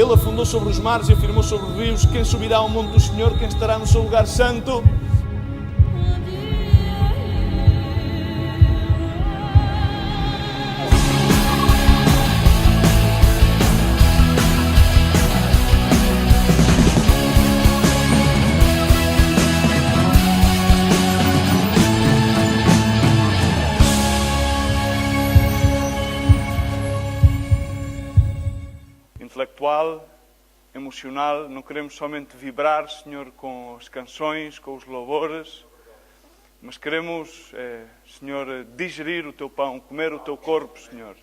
Ele afundou sobre os mares e afirmou sobre os rios. Quem subirá ao monte do Senhor? Quem estará no seu lugar santo? Intelectual, emocional, não queremos somente vibrar, Senhor, com as canções, com os louvores, mas queremos, Senhor, digerir o Teu pão, comer o Teu corpo, Senhor.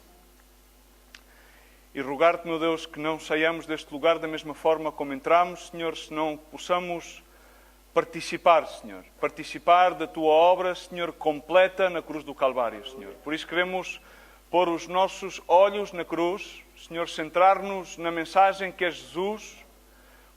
E rogar-te, meu Deus, que não saiamos deste lugar da mesma forma como entramos, Senhor, senão possamos participar, Senhor. Participar da Tua obra, Senhor, completa na cruz do Calvário, Senhor. Por isso queremos pôr os nossos olhos na cruz, Senhor, centrar-nos na mensagem que é Jesus,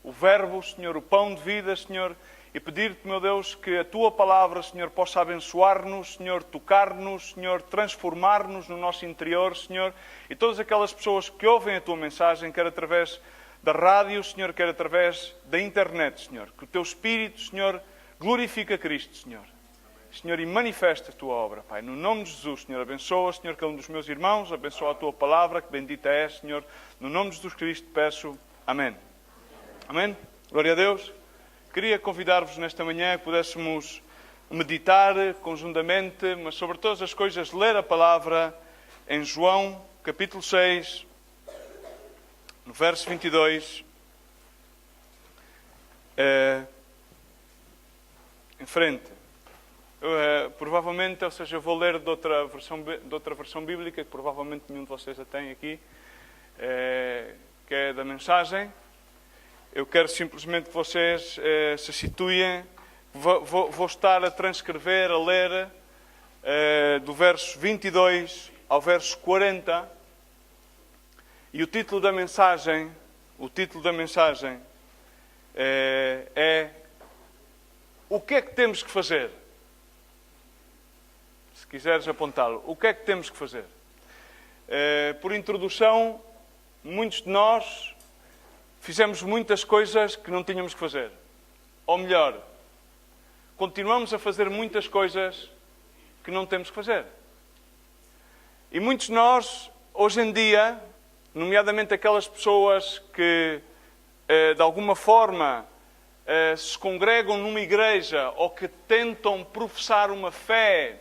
o Verbo, Senhor, o pão de vida, Senhor, e pedir-te, meu Deus, que a Tua palavra, Senhor, possa abençoar-nos, Senhor, tocar-nos, Senhor, transformar-nos no nosso interior, Senhor, e todas aquelas pessoas que ouvem a Tua mensagem, quer através da rádio, Senhor, quer através da internet, Senhor, que o Teu Espírito, Senhor, glorifica Cristo, Senhor. Senhor, e manifesta a Tua obra, Pai. No nome de Jesus, Senhor, abençoa, Senhor, cada um dos meus irmãos, abençoa a Tua palavra, que bendita é, Senhor. No nome de Jesus Cristo peço. Amém. Amém. Glória a Deus. Queria convidar-vos nesta manhã que pudéssemos meditar conjuntamente, mas sobre todas as coisas, ler a palavra em João, capítulo 6, no verso 22. Em frente. Provavelmente, ou seja, eu vou ler de outra versão bíblica, que provavelmente nenhum de vocês a tem aqui, que é da mensagem. Eu quero simplesmente que vocês se situem. Vou estar a transcrever, a ler, do verso 22 ao verso 40. E o título da mensagem é O que é que temos que fazer? Se quiseres apontá-lo. O que é que temos que fazer? Por introdução, muitos de nós fizemos muitas coisas que não tínhamos que fazer. Ou melhor, continuamos a fazer muitas coisas que não temos que fazer. E muitos de nós, hoje em dia, nomeadamente aquelas pessoas que, de alguma forma, se congregam numa igreja ou que tentam professar uma fé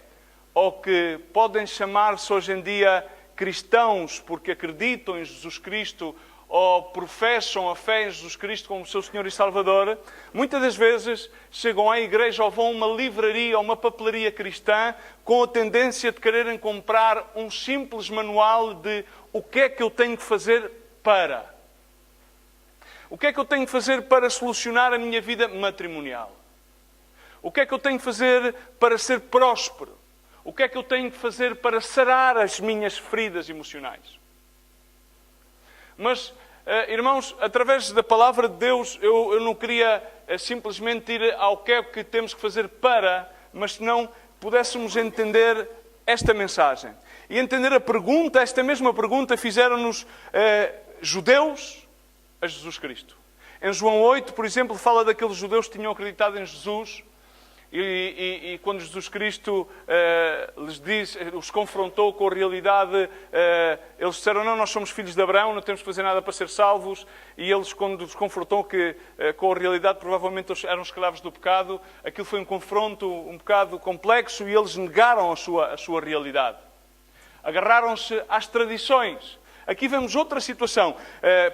ou que podem chamar-se hoje em dia cristãos porque acreditam em Jesus Cristo ou professam a fé em Jesus Cristo como seu Senhor e Salvador, muitas das vezes chegam à igreja ou vão a uma livraria ou uma papelaria cristã com a tendência de quererem comprar um simples manual de o que é que eu tenho que fazer para. O que é que eu tenho que fazer para solucionar a minha vida matrimonial? O que é que eu tenho que fazer para ser próspero? O que é que eu tenho que fazer para sarar as minhas feridas emocionais? Mas, irmãos, através da palavra de Deus, eu não queria simplesmente ir ao que é que temos que fazer para, mas se não pudéssemos entender esta mensagem. E entender a pergunta, esta mesma pergunta, fizeram-nos judeus a Jesus Cristo. Em João 8, por exemplo, fala daqueles judeus que tinham acreditado em Jesus e quando Jesus Cristo os confrontou com a realidade, eles disseram, não, nós somos filhos de Abraão, não temos que fazer nada para ser salvos. E eles, quando os confrontou com a realidade, provavelmente eles eram escravos do pecado. Aquilo foi um confronto um bocado complexo e eles negaram a sua realidade. Agarraram-se às tradições. Aqui vemos outra situação.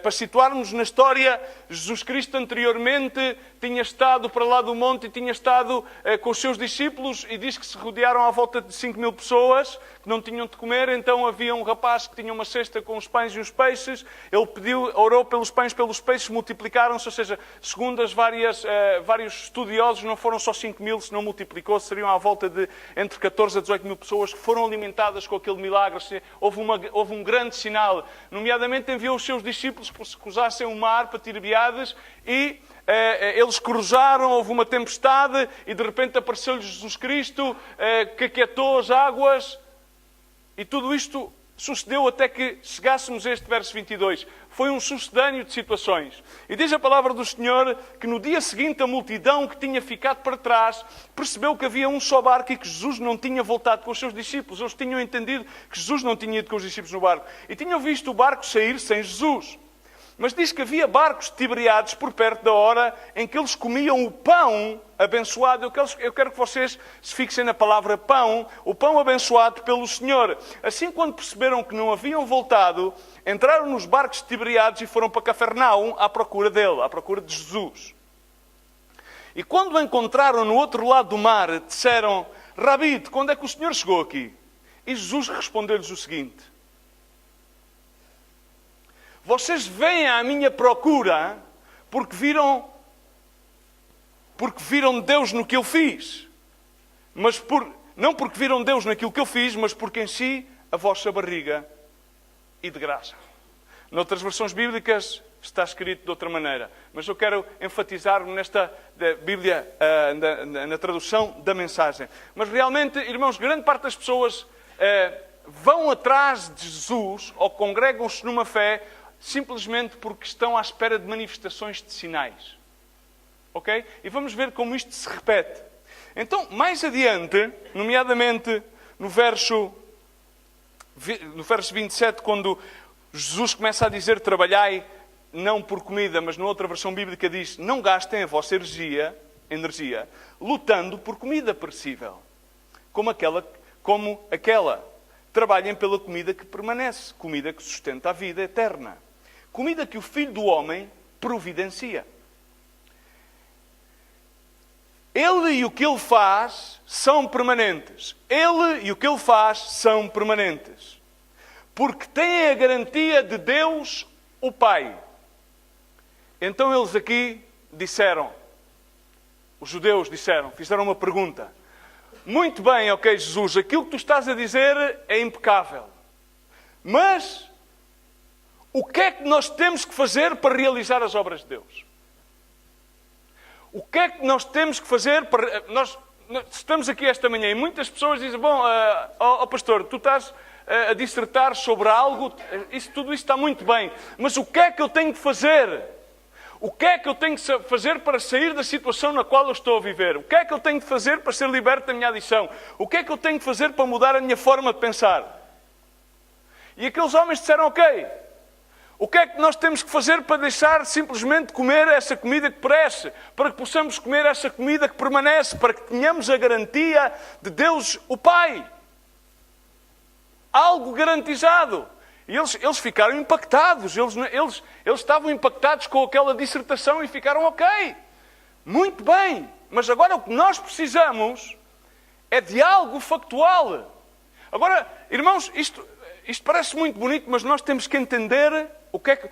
Para situarmos na história, Jesus Cristo anteriormente tinha estado para lá do monte e tinha estado com os seus discípulos e diz que se rodearam à volta de 5.000 pessoas que não tinham de comer. Então havia um rapaz que tinha uma cesta com os pães e os peixes. Ele orou pelos pães, pelos peixes, multiplicaram-se. Ou seja, segundo vários estudiosos, não foram só 5.000, se não multiplicou, seriam à volta de entre 14 a 18.000 pessoas que foram alimentadas com aquele milagre. Houve um grande sinal. Nomeadamente enviou os seus discípulos para se cruzassem o mar para Tiberíades e eles cruzaram, houve uma tempestade e de repente apareceu-lhes Jesus Cristo que aquietou as águas e tudo isto sucedeu até que chegássemos a este verso 22. Foi um sucedâneo de situações. E diz a palavra do Senhor que no dia seguinte a multidão que tinha ficado para trás percebeu que havia um só barco e que Jesus não tinha voltado com os seus discípulos. Eles tinham entendido que Jesus não tinha ido com os discípulos no barco. E tinham visto o barco sair sem Jesus. Mas diz que havia barcos de Tiberíades por perto da hora em que eles comiam o pão abençoado. Eu quero que vocês se fixem na palavra pão, o pão abençoado pelo Senhor. Assim, quando perceberam que não haviam voltado, entraram nos barcos de Tiberíades e foram para Cafarnaum à procura dele, à procura de Jesus. E quando o encontraram no outro lado do mar, disseram: Rabi, quando é que o Senhor chegou aqui? E Jesus respondeu-lhes o seguinte: vocês vêm à minha procura porque viram Deus no que eu fiz. Mas não porque viram Deus naquilo que eu fiz, mas porque enchi a vossa barriga e de graça. Noutras versões bíblicas está escrito de outra maneira. Mas eu quero enfatizar-me nesta Bíblia, na tradução da mensagem. Mas realmente, irmãos, grande parte das pessoas vão atrás de Jesus ou congregam-se numa fé simplesmente porque estão à espera de manifestações de sinais. Ok? E vamos ver como isto se repete. Então, mais adiante, nomeadamente no verso 27, quando Jesus começa a dizer: trabalhai não por comida, mas noutra versão bíblica diz: não gastem a vossa energia lutando por comida perecível. Como aquela. Trabalhem pela comida que permanece, comida que sustenta a vida eterna. Comida que o Filho do Homem providencia. Ele e o que Ele faz são permanentes. Ele e o que Ele faz são permanentes. Porque têm a garantia de Deus, o Pai. Então eles aqui disseram, os judeus fizeram uma pergunta. Muito bem, ok, Jesus, aquilo que tu estás a dizer é impecável. Mas o que é que nós temos que fazer para realizar as obras de Deus? O que é que nós temos que fazer para... Nós estamos aqui esta manhã e muitas pessoas dizem: bom, pastor, tu estás a dissertar sobre algo, tudo isso está muito bem, mas o que é que eu tenho que fazer? O que é que eu tenho que fazer para sair da situação na qual eu estou a viver? O que é que eu tenho que fazer para ser liberto da minha adição? O que é que eu tenho que fazer para mudar a minha forma de pensar? E aqueles homens disseram: ok, o que é que nós temos que fazer para deixar simplesmente comer essa comida que perece? Para que possamos comer essa comida que permanece? Para que tenhamos a garantia de Deus, o Pai? Algo garantizado. E eles ficaram impactados. Eles estavam impactados com aquela dissertação e ficaram: ok, muito bem. Mas agora o que nós precisamos é de algo factual. Agora, irmãos, isto parece muito bonito, mas nós temos que entender o que é que,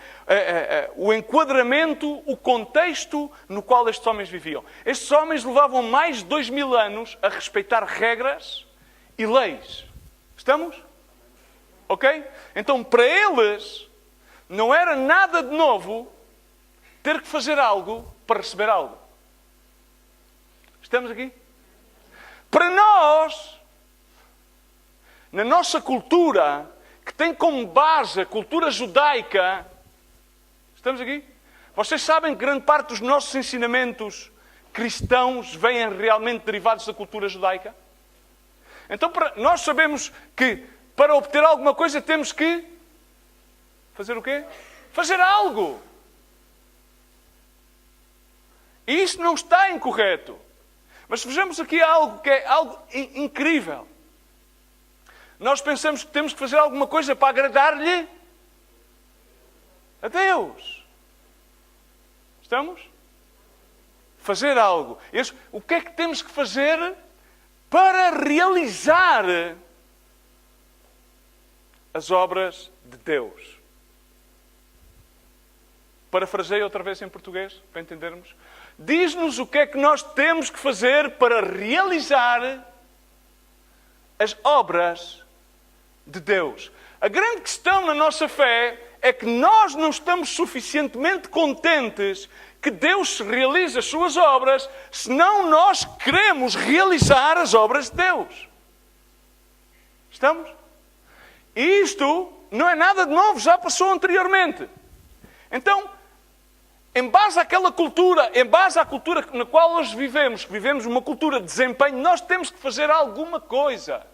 o enquadramento, o contexto no qual estes homens viviam. Estes homens levavam mais de 2000 anos a respeitar regras e leis. Estamos? Ok? Então, para eles, não era nada de novo ter que fazer algo para receber algo. Estamos aqui? Para nós, na nossa cultura, que tem como base a cultura judaica, estamos aqui? Vocês sabem que grande parte dos nossos ensinamentos cristãos vêm realmente derivados da cultura judaica? Então, nós sabemos que para obter alguma coisa temos que fazer o quê? Fazer algo. E isso não está incorreto. Mas vejamos aqui algo que é algo incrível. Nós pensamos que temos que fazer alguma coisa para agradar-lhe a Deus. Estamos? Fazer algo. O que é que temos que fazer para realizar as obras de Deus? Parafraseio outra vez em português, para entendermos. Diz-nos o que é que nós temos que fazer para realizar as obras de Deus. A grande questão na nossa fé é que nós não estamos suficientemente contentes que Deus realize as suas obras, senão nós queremos realizar as obras de Deus. Estamos? E isto não é nada de novo, já passou anteriormente. Então, em base àquela cultura, em base à cultura na qual hoje vivemos, que vivemos uma cultura de desempenho, nós temos que fazer alguma coisa.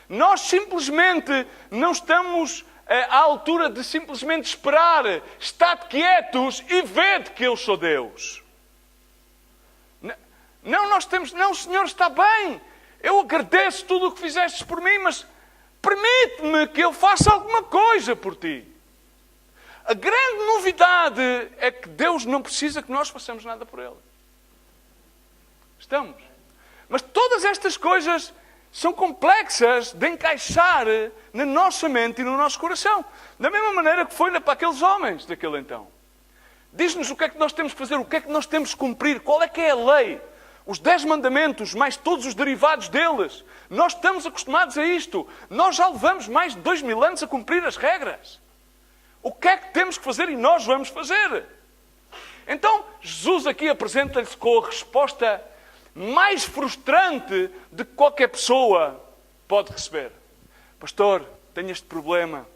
Nós simplesmente não estamos à altura de simplesmente esperar. Estate quietos e vede que eu sou Deus. Não, nós temos... Não, Senhor, está bem. Eu agradeço tudo o que fizestes por mim, mas permite-me que eu faça alguma coisa por ti. A grande novidade é que Deus não precisa que nós façamos nada por Ele. Estamos. Mas todas estas coisas são complexas de encaixar na nossa mente e no nosso coração. Da mesma maneira que foi para aqueles homens daquele então. Diz-nos o que é que nós temos que fazer, o que é que nós temos que cumprir, qual é que é a lei. Os 10 mandamentos, mais todos os derivados deles. Nós estamos acostumados a isto. Nós já levamos mais de 2000 anos a cumprir as regras. O que é que temos que fazer e nós vamos fazer? Então, Jesus aqui apresenta-se com a resposta mais frustrante de que qualquer pessoa pode receber. Pastor, tenho este problema.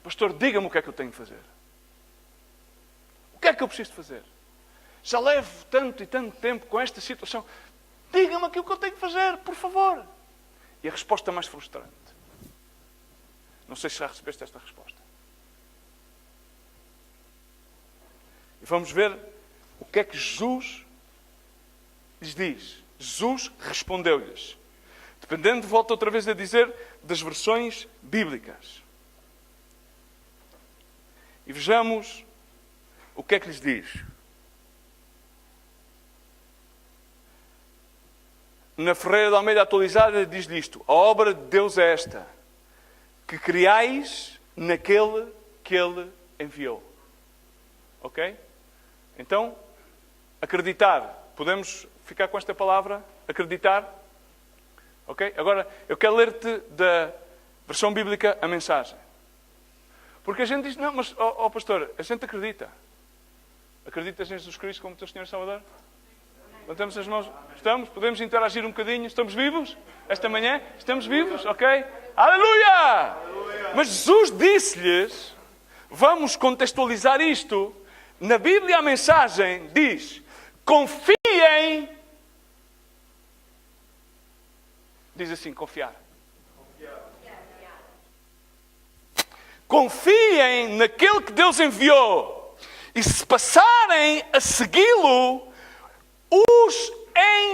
Pastor, diga-me o que é que eu tenho que fazer. O que é que eu preciso fazer? Já levo tanto e tanto tempo com esta situação. Diga-me aquilo que eu tenho que fazer, por favor. E a resposta mais frustrante. Não sei se já recebeste esta resposta. E vamos ver o que é que Jesus lhes diz. Jesus respondeu-lhes. Dependendo, volta outra vez a dizer, das versões bíblicas. E vejamos o que é que lhes diz. Na Ferreira de Almeida atualizada diz-lhe isto. A obra de Deus é esta. Que criais naquele que Ele enviou. Ok? Então, acreditar. Podemos ficar com esta palavra? Acreditar? Ok? Agora, eu quero ler-te da versão bíblica a mensagem. Porque a gente diz, não, mas, pastor, a gente acredita. Acreditas em Jesus Cristo como teu Senhor e Salvador? Levantamos as mãos. Estamos? Podemos interagir um bocadinho? Estamos vivos? Esta manhã? Estamos vivos? Ok? Aleluia! Aleluia! Mas Jesus disse-lhes, vamos contextualizar isto, na Bíblia a mensagem diz, confiem, diz assim, confiar. Confiem naquele que Deus enviou e se passarem a segui-lo, os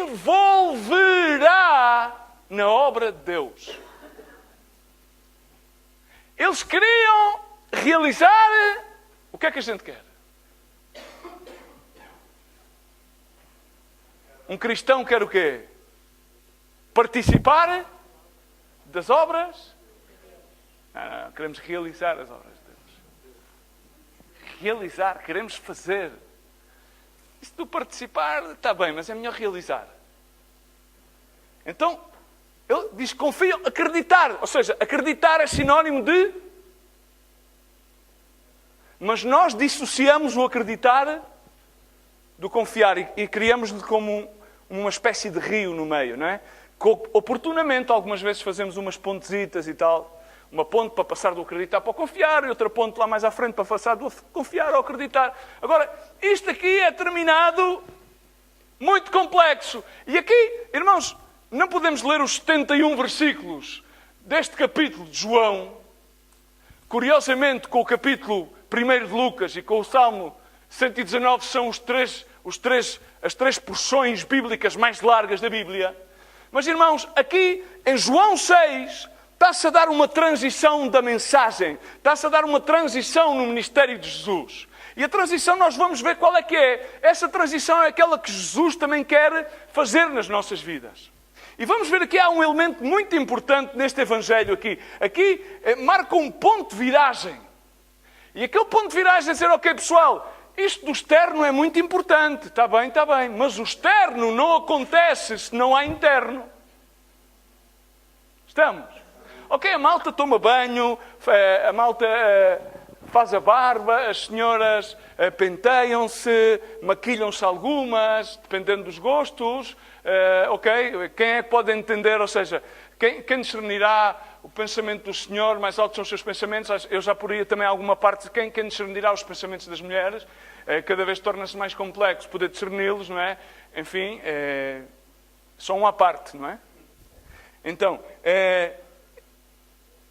envolverá na obra de Deus. Eles queriam realizar o que é que a gente quer. Um cristão quer o quê? Participar das obras? Não, queremos realizar as obras de Deus. Realizar, queremos fazer. Se tu participar, está bem, mas é melhor realizar. Então, ele diz, confia, acreditar. Ou seja, acreditar é sinónimo de... Mas nós dissociamos o acreditar do confiar e criamos-lhe como uma espécie de rio no meio, não é? Oportunamente, algumas vezes fazemos umas pontezitas e tal. Uma ponte para passar do acreditar para o confiar e outra ponte lá mais à frente para passar do confiar ao acreditar. Agora, isto aqui é terminado muito complexo. E aqui, irmãos, não podemos ler os 71 versículos deste capítulo de João, curiosamente com o capítulo 1 de Lucas e com o Salmo 119 são as três porções bíblicas mais largas da Bíblia. Mas, irmãos, aqui em João 6... está-se a dar uma transição da mensagem. Está-se a dar uma transição no ministério de Jesus. E a transição nós vamos ver qual é que é. Essa transição é aquela que Jesus também quer fazer nas nossas vidas. E vamos ver aqui, há um elemento muito importante neste Evangelho aqui. Aqui marca um ponto de viragem. E aquele ponto de viragem é dizer, ok pessoal, isto do externo é muito importante. Está bem, mas o externo não acontece se não há interno. Estamos? Ok, a malta toma banho, a malta faz a barba, as senhoras penteiam-se, maquilham-se algumas, dependendo dos gostos. Ok, quem é que pode entender? Ou seja, Quem discernirá o pensamento do Senhor? Mais altos são os seus pensamentos. Eu já poria também alguma parte de quem discernirá os pensamentos das mulheres. Cada vez torna-se mais complexo poder discerni-los, não é? Enfim, só uma parte, não é? Então,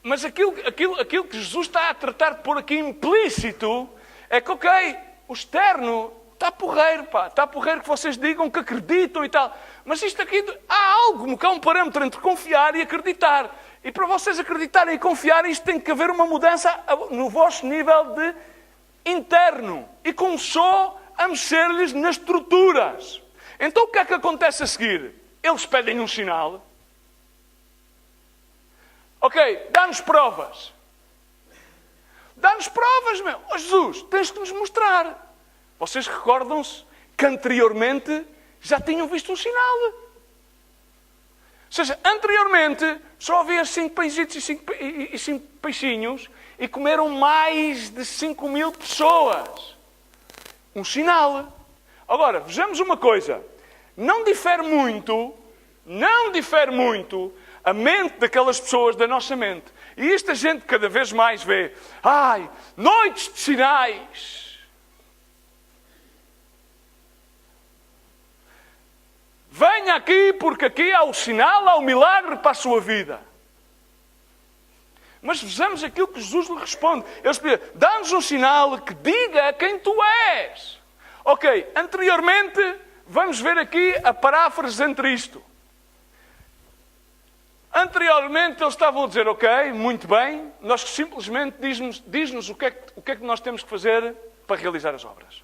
mas aquilo que Jesus está a tratar de pôr aqui implícito é que, ok, o externo está porreiro, pá. Está porreiro que vocês digam que acreditam e tal. Mas isto aqui, há algo, que há um parâmetro entre confiar e acreditar. E para vocês acreditarem e confiarem, isto tem que haver uma mudança no vosso nível de interno. E começou a mexer-lhes nas estruturas. Então o que é que acontece a seguir? Eles pedem um sinal. Ok, dá-nos provas. Dá-nos provas, meu. Oh, Jesus, tens que nos mostrar. Vocês recordam-se que anteriormente já tinham visto um sinal. Ou seja, anteriormente só havia 5 pãezitos e 5 peixinhos e comeram mais de 5.000 pessoas. Um sinal. Agora, vejamos uma coisa. Não difere muito a mente daquelas pessoas da nossa mente. E isto a gente cada vez mais vê. Ai, noites de sinais. Venha aqui, porque aqui há o sinal, há o milagre para a sua vida. Mas vejamos aquilo que Jesus lhe responde. Ele diz, dá-nos um sinal que diga quem tu és. Ok, anteriormente, vamos ver aqui a paráfrase entre isto. Anteriormente, eles estavam a dizer, ok, muito bem, nós simplesmente diz-nos o que é que nós temos que fazer para realizar as obras.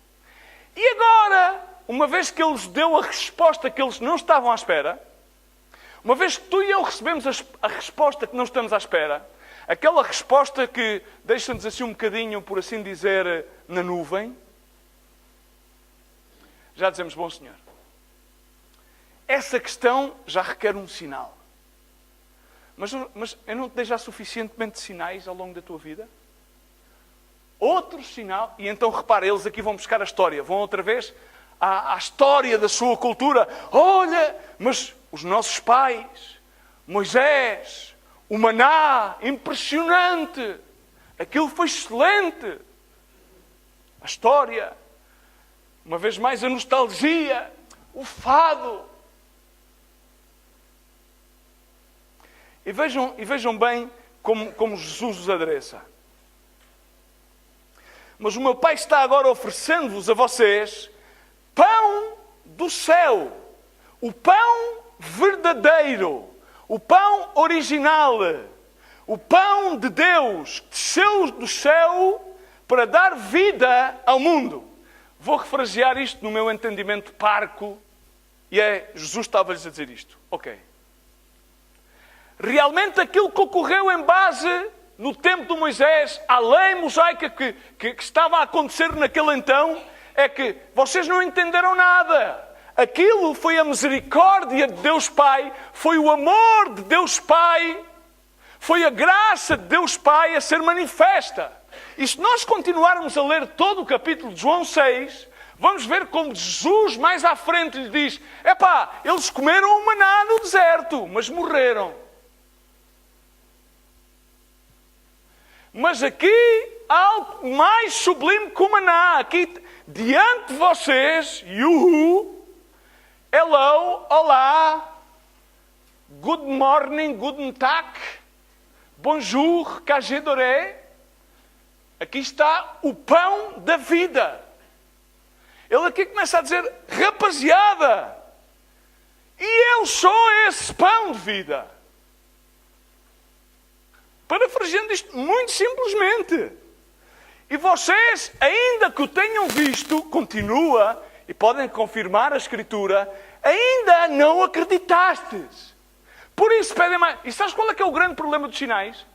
E agora, uma vez que Ele lhes deu a resposta que eles não estavam à espera, uma vez que tu e eu recebemos a resposta que não estamos à espera, aquela resposta que deixa-nos assim um bocadinho, por assim dizer, na nuvem, já dizemos, bom Senhor, essa questão já requer um sinal. Mas eu não te dei já suficientemente sinais ao longo da tua vida? Outro sinal, e então repara, eles aqui vão buscar a história, vão outra vez à história da sua cultura. Olha, mas os nossos pais, Moisés, o maná, impressionante, aquilo foi excelente. A história, uma vez mais a nostalgia, o fado. E vejam bem como Jesus os adereça. Mas o meu Pai está agora oferecendo-vos a vocês pão do céu. O pão verdadeiro. O pão original. O pão de Deus que desceu do céu para dar vida ao mundo. Vou refrasear isto no meu entendimento parco. E Jesus estava-lhes a dizer isto. Ok. Realmente aquilo que ocorreu em base no tempo de Moisés, a lei mosaica que estava a acontecer naquele então, é que vocês não entenderam nada. Aquilo foi a misericórdia de Deus Pai, foi o amor de Deus Pai, foi a graça de Deus Pai a ser manifesta. E se nós continuarmos a ler todo o capítulo de João 6, vamos ver como Jesus mais à frente lhe diz, eles comeram o maná no deserto, mas morreram. Mas aqui há algo mais sublime que o maná. Aqui, diante de vocês, hello, olá, good morning, guten Tag, bonjour, que doré. Aqui está o pão da vida. Ele aqui começa a dizer, rapaziada, e eu sou esse pão de vida. Parafraseando isto muito simplesmente. E vocês, ainda que o tenham visto, continua, e podem confirmar a Escritura, ainda não acreditastes. Por isso pedem mais. E sabes qual é que é o grande problema dos sinais?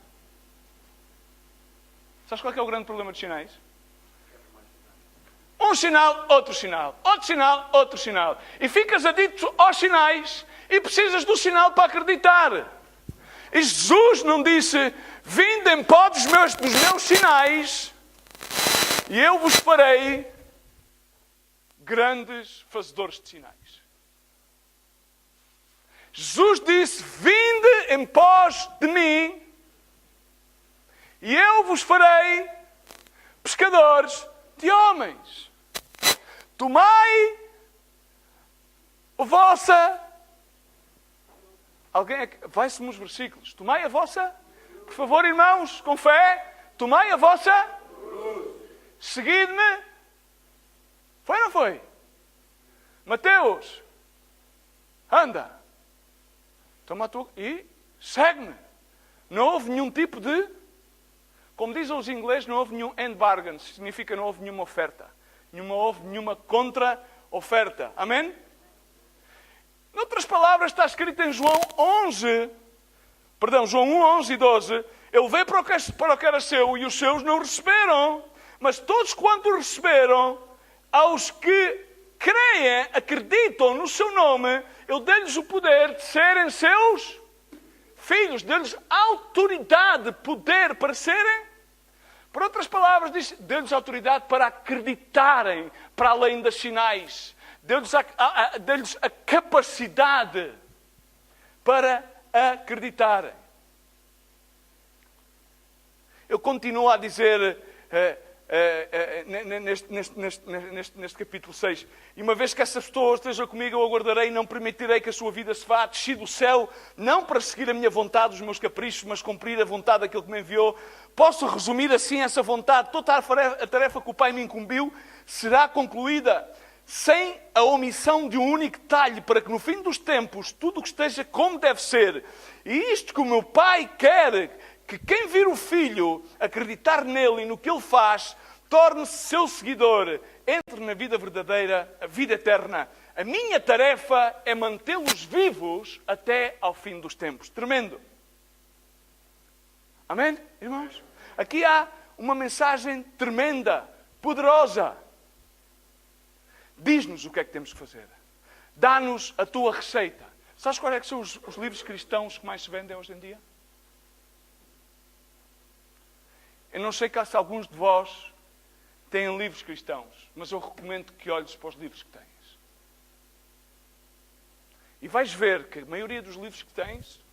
Sabes qual é que é o grande problema dos sinais? Um sinal, outro sinal. Outro sinal, outro sinal. E ficas adicto aos sinais e precisas do sinal para acreditar. E Jesus não disse, vinde em pó dos meus sinais e eu vos farei grandes fazedores de sinais. Jesus disse: vinde em pós de mim e eu vos farei pescadores de homens. Tomai a vossa... Alguém vai-se nos versículos. Tomai a vossa... Por favor, irmãos, com fé. Tomai a vossa... Seguide-me. Foi ou não foi? Mateus. Anda. Toma a tua... E segue-me. Não houve nenhum tipo de... Como dizem os ingleses, não houve nenhum end bargain. Significa não houve nenhuma oferta. Não houve nenhuma contra-oferta. Amém? Noutras palavras, está escrito em João 11, João 1, 11 e 12, ele veio para o que era seu e os seus não o receberam. Mas todos quanto o receberam, aos que creem, acreditam no seu nome, ele deu-lhes o poder de serem seus filhos, deu-lhes autoridade, poder para serem. Por outras palavras, deu-lhes autoridade para acreditarem para além das sinais. Deu-lhes a capacidade para acreditarem. Eu continuo a dizer neste capítulo 6, e uma vez que essa pessoa esteja comigo, eu aguardarei e não permitirei que a sua vida se vá. Desci do céu, não para seguir a minha vontade, os meus caprichos, mas cumprir a vontade daquele que me enviou. Posso resumir assim essa vontade: toda a tarefa que o Pai me incumbiu será concluída, sem a omissão de um único detalhe, para que no fim dos tempos tudo o que esteja como deve ser. E isto que o meu Pai quer, que quem vir o Filho, acreditar nele e no que ele faz, torne-se seu seguidor, entre na vida verdadeira, a vida eterna. A minha tarefa é mantê-los vivos até ao fim dos tempos. Tremendo. Amém, irmãos? Aqui há uma mensagem tremenda, poderosa. Diz-nos o que é que temos que fazer. Dá-nos a tua receita. Sabes quais é que são os livros cristãos que mais se vendem hoje em dia? Eu não sei se alguns de vós têm livros cristãos, mas eu recomendo que olhes para os livros que tens. E vais ver que a maioria dos livros que tens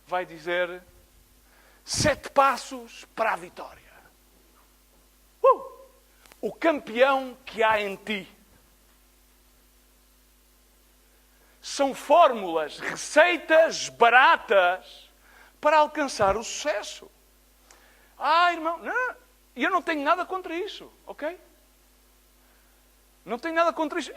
vai dizer 7 passos para a vitória. O campeão que há em ti. São fórmulas, receitas baratas para alcançar o sucesso. Irmão, não, eu não tenho nada contra isso, ok? Não tenho nada contra isso.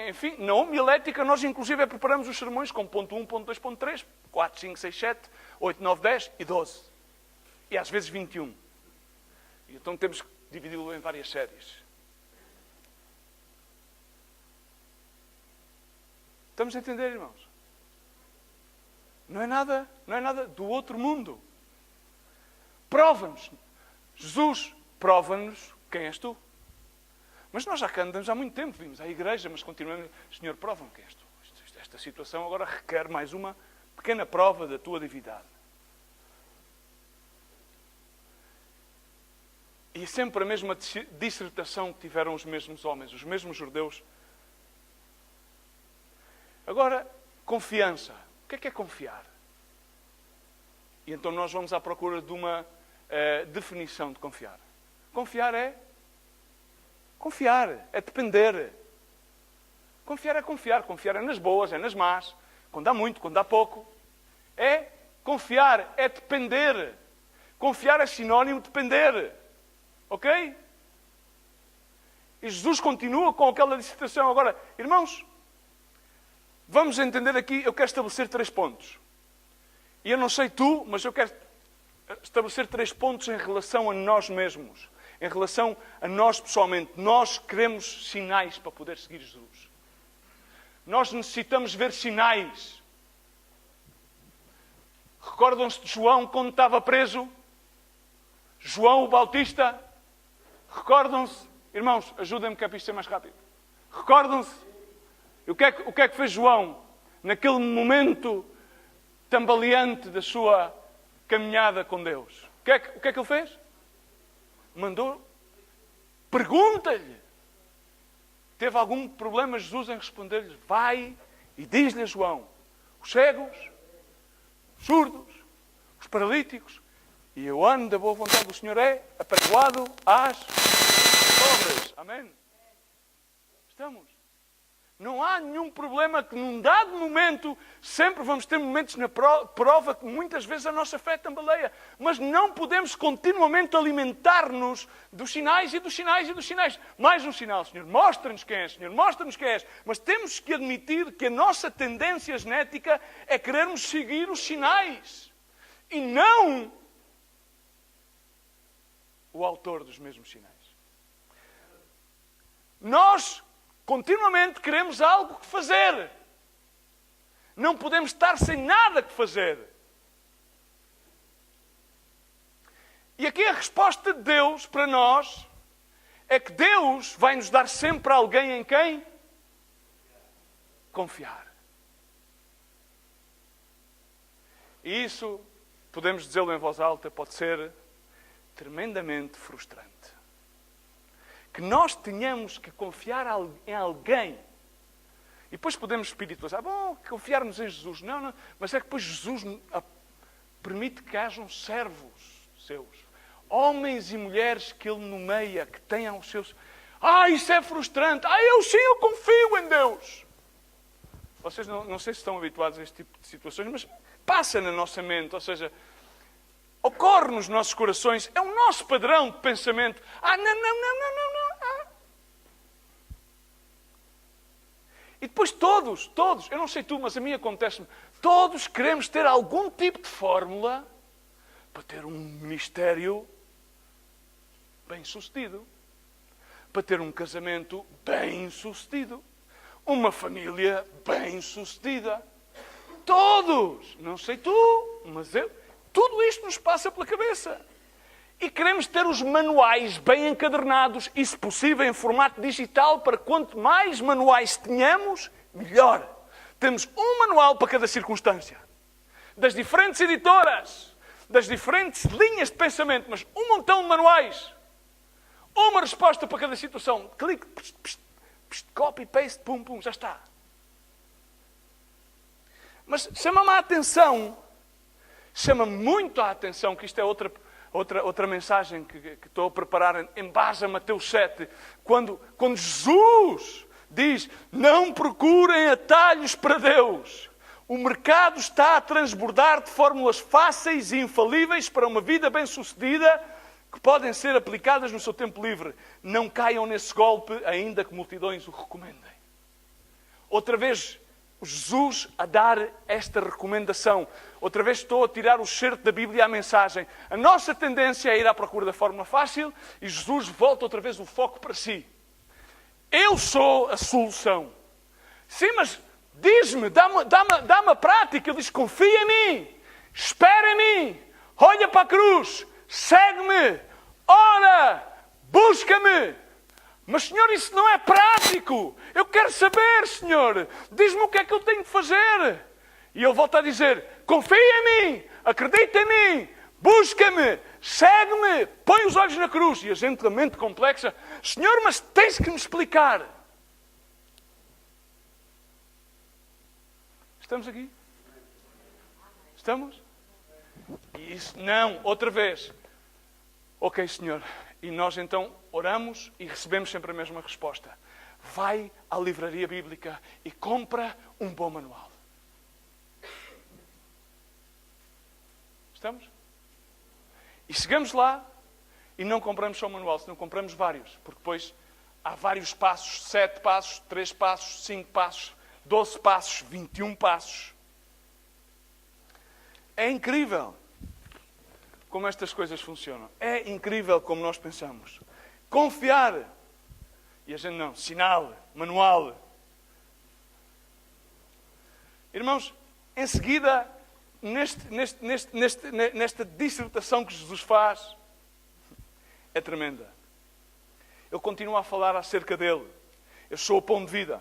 Enfim, na homilética nós inclusive preparamos os sermões com ponto 1, ponto 2, ponto 3, 4, 5, 6, 7, 8, 9, 10 e 12. E às vezes 21. E então temos que dividi-lo em várias séries. Estamos a entender, irmãos? Não é nada do outro mundo. Prova-nos. Jesus prova-nos quem és tu. Mas nós já cá andamos há muito tempo, vimos à igreja, mas continuamos. Senhor, prova-me quem és tu. Esta situação agora requer mais uma pequena prova da tua divindade. E sempre a mesma dissertação que tiveram os mesmos homens, os mesmos judeus. Agora, confiança. O que é confiar? E então nós vamos à procura de uma definição de confiar. Confiar é depender. Confiar é confiar. Confiar é nas boas, é nas más. Quando há muito, quando há pouco. Confiar é depender. Confiar é sinónimo de depender. Ok? E Jesus continua com aquela dissertação. Agora, irmãos, vamos entender aqui, eu quero estabelecer 3 pontos. E eu não sei tu, mas eu quero estabelecer 3 pontos em relação a nós mesmos. Em relação a nós pessoalmente. Nós queremos sinais para poder seguir Jesus. Nós necessitamos ver sinais. Recordam-se de João quando estava preso? João o Bautista? Recordam-se? Irmãos, ajudem-me que é para isto ser mais rápido. Recordam-se? O que é que fez João naquele momento tambaleante da sua caminhada com Deus? O que é que ele fez? Mandou. Pergunta-lhe. Teve algum problema Jesus em responder-lhe? Vai e diz-lhe a João os cegos, os surdos, os paralíticos. E o ano da boa vontade do Senhor é apregoado às pobres. Amém? Estamos. Não há nenhum problema que num dado momento, sempre vamos ter momentos na prova que muitas vezes a nossa fé tambaleia. Mas não podemos continuamente alimentar-nos dos sinais e dos sinais e dos sinais. Mais um sinal, Senhor, mostra-nos quem és, Senhor, mostra-nos quem és. Mas temos que admitir que a nossa tendência genética é querermos seguir os sinais. E não o autor dos mesmos sinais. Nós continuamente queremos algo que fazer. Não podemos estar sem nada que fazer. E aqui a resposta de Deus para nós é que Deus vai nos dar sempre alguém em quem confiar. E isso, podemos dizê-lo em voz alta, pode ser tremendamente frustrante. Que nós tenhamos que confiar em alguém. E depois podemos espiritualizar. Bom, confiarmos em Jesus. Não. Mas é que depois Jesus permite que hajam servos seus. Homens e mulheres que Ele nomeia, que tenham os seus... isso é frustrante. Eu confio em Deus. Vocês não sei se estão habituados a este tipo de situações, mas passa na nossa mente. Ou seja, ocorre nos nossos corações. É o nosso padrão de pensamento. Não. E depois todos, eu não sei tu, mas a mim acontece-me, todos queremos ter algum tipo de fórmula para ter um ministério bem-sucedido, para ter um casamento bem-sucedido, uma família bem-sucedida. Todos, não sei tu, mas eu, tudo isto nos passa pela cabeça. E queremos ter os manuais bem encadernados e, se possível, em formato digital, para quanto mais manuais tenhamos, melhor. Temos um manual para cada circunstância. Das diferentes editoras, das diferentes linhas de pensamento, mas um montão de manuais. Uma resposta para cada situação. Clique, copy, paste, pum, já está. Mas chama-me a atenção, chama-me muito a atenção, que isto é outra mensagem que estou a preparar em base a Mateus 7, quando Jesus diz, não procurem atalhos para Deus. O mercado está a transbordar de fórmulas fáceis e infalíveis para uma vida bem-sucedida que podem ser aplicadas no seu tempo livre. Não caiam nesse golpe, ainda que multidões o recomendem. Outra vez, Jesus a dar esta recomendação. Outra vez estou a tirar o certo da Bíblia à mensagem. A nossa tendência é ir à procura da fórmula fácil e Jesus volta outra vez o foco para si. Eu sou a solução. Sim, mas diz-me, dá-me a prática. Ele diz, confia em mim, espera em mim, olha para a cruz, segue-me, ora, busca-me. Mas, Senhor, isso não é prático. Eu quero saber, Senhor. Diz-me o que é que eu tenho de fazer. E ele volta a dizer, confia em mim, acredita em mim, busca-me, segue-me, põe os olhos na cruz. E a gente, a mente complexa, Senhor, mas tens que me explicar. Estamos aqui? Estamos? E isso, não, outra vez. Ok, Senhor. E nós então oramos e recebemos sempre a mesma resposta. Vai à livraria bíblica e compra um bom manual. Estamos? E chegamos lá e não compramos só um manual, senão compramos vários. Porque depois há vários passos, 7 passos, 3 passos, 5 passos, 12 passos, 21 passos. É incrível como estas coisas funcionam. É incrível como nós pensamos. Confiar. E a gente não. Sinal, manual. Irmãos, em seguida, nesta dissertação que Jesus faz, é tremenda. Ele continua a falar acerca dele. Eu sou o pão de vida.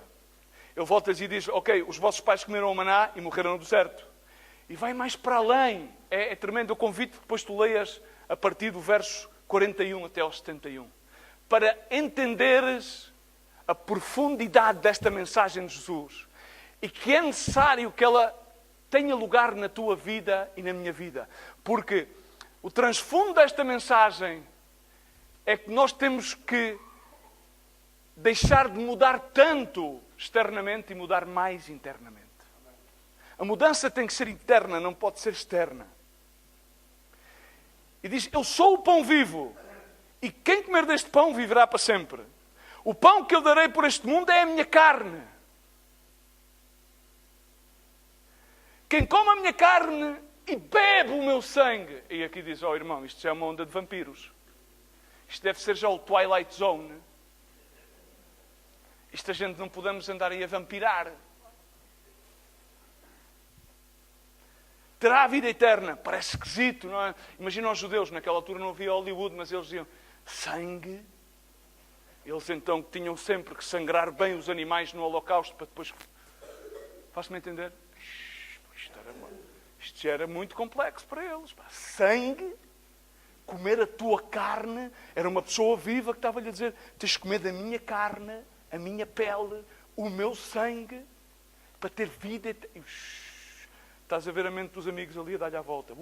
Ele volta e diz, ok, os vossos pais comeram o maná e morreram no deserto. E vai mais para além. É tremendo. Eu convido que depois tu leias a partir do verso 41 até ao 71. Para entenderes a profundidade desta mensagem de Jesus. E que é necessário que ela tenha lugar na tua vida e na minha vida. Porque o transfundo desta mensagem é que nós temos que deixar de mudar tanto externamente e mudar mais internamente. A mudança tem que ser interna, não pode ser externa. E diz, eu sou o pão vivo, e quem comer deste pão viverá para sempre. O pão que eu darei por este mundo é a minha carne. Quem come a minha carne e bebe o meu sangue. E aqui diz, irmão, isto já é uma onda de vampiros. Isto deve ser já o Twilight Zone. Isto a gente não podemos andar aí a vampirar. Terá a vida eterna. Parece esquisito, não é? Imagina os judeus, naquela altura não havia Hollywood, mas eles diziam, sangue. Eles então tinham sempre que sangrar bem os animais no holocausto para depois... Faz-me entender? Isto já era muito complexo para eles. Sangue, comer a tua carne, era uma pessoa viva que estava-lhe a dizer, tens de comer da minha carne, a minha pele, o meu sangue, para ter vida. Estás a ver a mente dos amigos ali a dar-lhe à volta.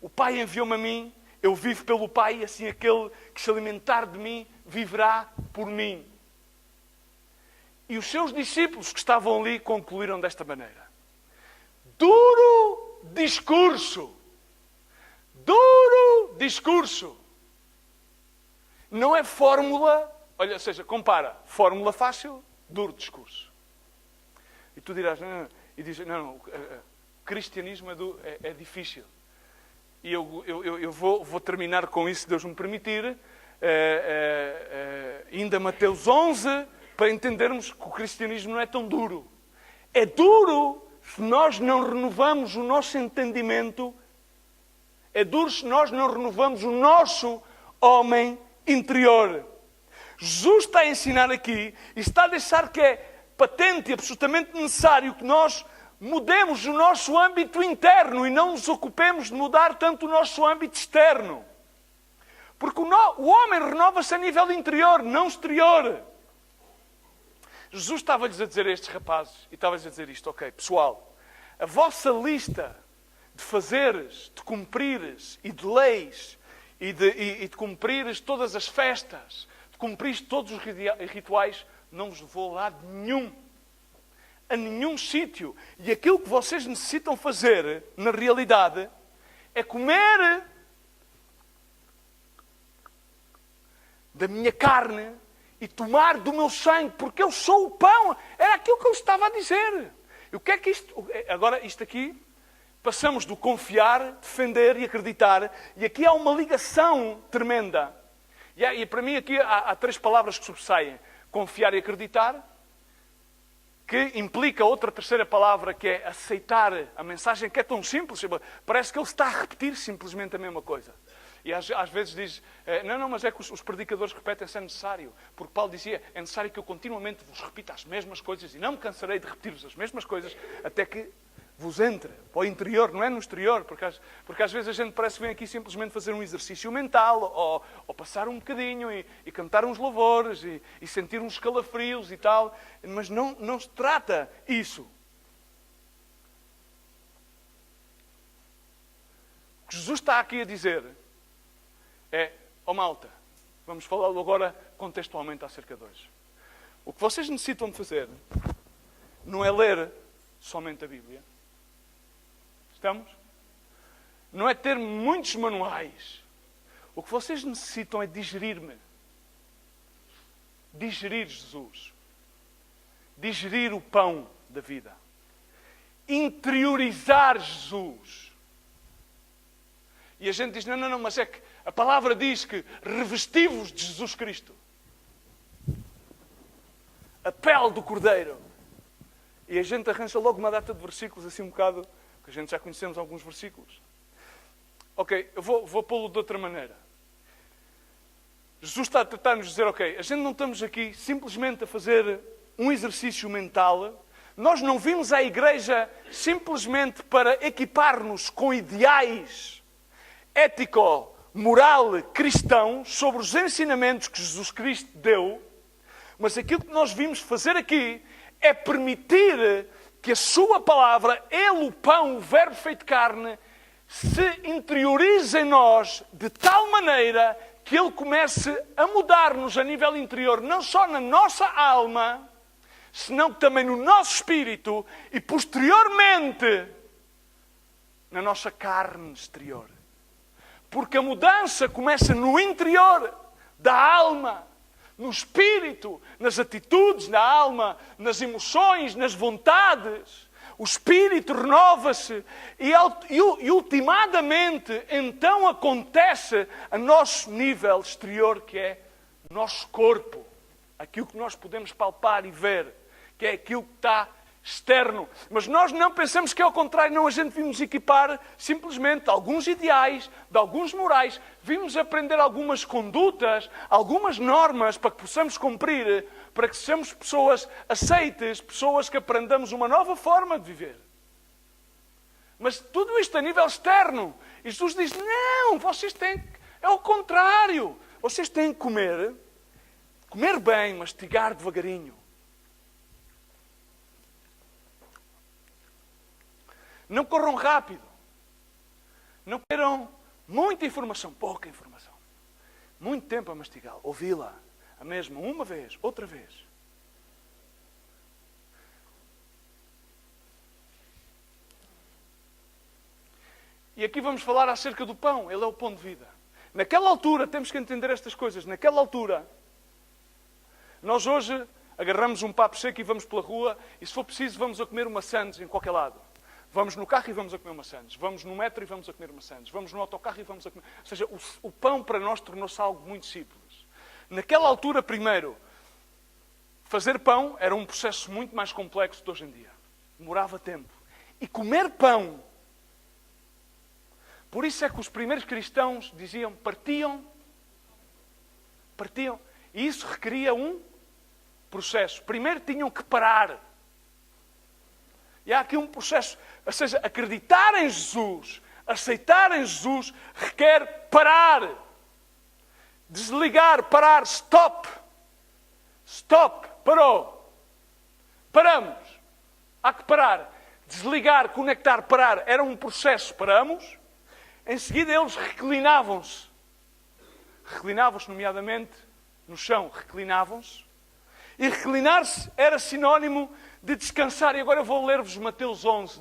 O Pai enviou-me a mim, eu vivo pelo Pai, assim aquele que se alimentar de mim, viverá por mim. E os seus discípulos que estavam ali concluíram desta maneira. Duro discurso. Duro discurso. Não é fórmula, olha, ou seja, compara, fórmula fácil, duro discurso. E tu dirás, e dizes, não, o cristianismo é difícil. E eu vou terminar com isso, se Deus me permitir, ainda Mateus 11, para entendermos que o cristianismo não é tão duro. É duro se nós não renovamos o nosso entendimento, é duro se nós não renovamos o nosso homem interior. Jesus está a ensinar aqui e está a deixar que é patente e absolutamente necessário que nós mudemos o nosso âmbito interno e não nos ocupemos de mudar tanto o nosso âmbito externo. Porque o homem renova-se a nível interior, não exterior. Jesus estava-lhes a dizer a estes rapazes, e estava-lhes a dizer isto, ok, pessoal, a vossa lista de fazeres, de cumprires e de leis, e de cumprires todas as festas, de cumprires todos os rituais, não vos levou a lado nenhum. A nenhum sítio. E aquilo que vocês necessitam fazer, na realidade, é comer da minha carne e tomar do meu sangue, porque eu sou o pão. Era aquilo que eu estava a dizer. E o que é que isto... Agora, isto aqui, passamos do confiar, defender e acreditar, e aqui há uma ligação tremenda. E para mim aqui há três palavras que sobressaem. Confiar e acreditar, que implica outra terceira palavra, que é aceitar a mensagem, que é tão simples. Parece que ele está a repetir simplesmente a mesma coisa. E às vezes diz, não, mas é que os predicadores repetem se é necessário. Porque Paulo dizia, é necessário que eu continuamente vos repita as mesmas coisas e não me cansarei de repetir-vos as mesmas coisas até que vos entre para o interior, não é no exterior. Porque às vezes a gente parece que vem aqui simplesmente fazer um exercício mental ou passar um bocadinho e cantar uns louvores e sentir uns calafrios e tal. Mas não se trata isso. O que Jesus está aqui a dizer é, malta, vamos falar agora contextualmente acerca de hoje. O que vocês necessitam de fazer não é ler somente a Bíblia. Estamos? Não é ter muitos manuais. O que vocês necessitam é digerir-me. Digerir Jesus. Digerir o pão da vida. Interiorizar Jesus. E a gente diz, não, mas é que a palavra diz que revesti-vos de Jesus Cristo. A pele do Cordeiro. E a gente arranja logo uma data de versículos assim um bocado, que a gente já conhecemos alguns versículos. Ok, eu vou pô-lo de outra maneira. Jesus está a tentar-nos dizer, ok, a gente não estamos aqui simplesmente a fazer um exercício mental. Nós não vimos à igreja simplesmente para equipar-nos com ideais ético, moral, cristão, sobre os ensinamentos que Jesus Cristo deu. Mas aquilo que nós vimos fazer aqui é permitir que a sua palavra, Ele, o pão, o verbo feito carne, se interioriza em nós de tal maneira que Ele comece a mudar-nos a nível interior, não só na nossa alma, senão também no nosso espírito e, posteriormente, na nossa carne exterior. Porque a mudança começa no interior da alma, no espírito, nas atitudes da alma, nas emoções, nas vontades. O espírito renova-se e ultimadamente então acontece a nosso nível exterior, que é o nosso corpo. Aquilo que nós podemos palpar e ver, que é aquilo que está externo. Mas nós não pensamos que é ao contrário. Não, a gente vimos equipar simplesmente de alguns ideais, de alguns morais. Vimos aprender algumas condutas, algumas normas para que possamos cumprir, para que sejamos pessoas aceites, pessoas que aprendamos uma nova forma de viver. Mas tudo isto a nível externo. E Jesus diz, não, vocês têm... É ao contrário. Vocês têm que comer bem, mastigar devagarinho. Não corram rápido. Não queiram muita informação, pouca informação. Muito tempo a mastigá-la, ouvi-la. A mesma, uma vez, outra vez. E aqui vamos falar acerca do pão. Ele é o pão de vida. Naquela altura, temos que entender estas coisas. Naquela altura, nós hoje agarramos um papo seco e vamos pela rua e, se for preciso, vamos a comer uma sandes em qualquer lado. Vamos no carro e vamos a comer uma sandes. Vamos no metro e vamos a comer uma sandes. Vamos no autocarro e vamos a comer... Ou seja, o pão para nós tornou-se algo muito simples. Naquela altura, primeiro, fazer pão era um processo muito mais complexo de hoje em dia. Demorava tempo. E comer pão... Por isso é que os primeiros cristãos diziam, partiam. E isso requeria um processo. Primeiro tinham que parar. E há aqui um processo, ou seja, acreditar em Jesus, aceitar em Jesus, requer parar. Desligar, parar, stop. Stop, parou. Paramos. Há que parar. Desligar, conectar, parar. Era um processo. Paramos. Em seguida eles reclinavam-se. Reclinavam-se, nomeadamente, no chão. Reclinavam-se. E reclinar-se era sinónimo de descansar. E agora eu vou ler-vos Mateus 11,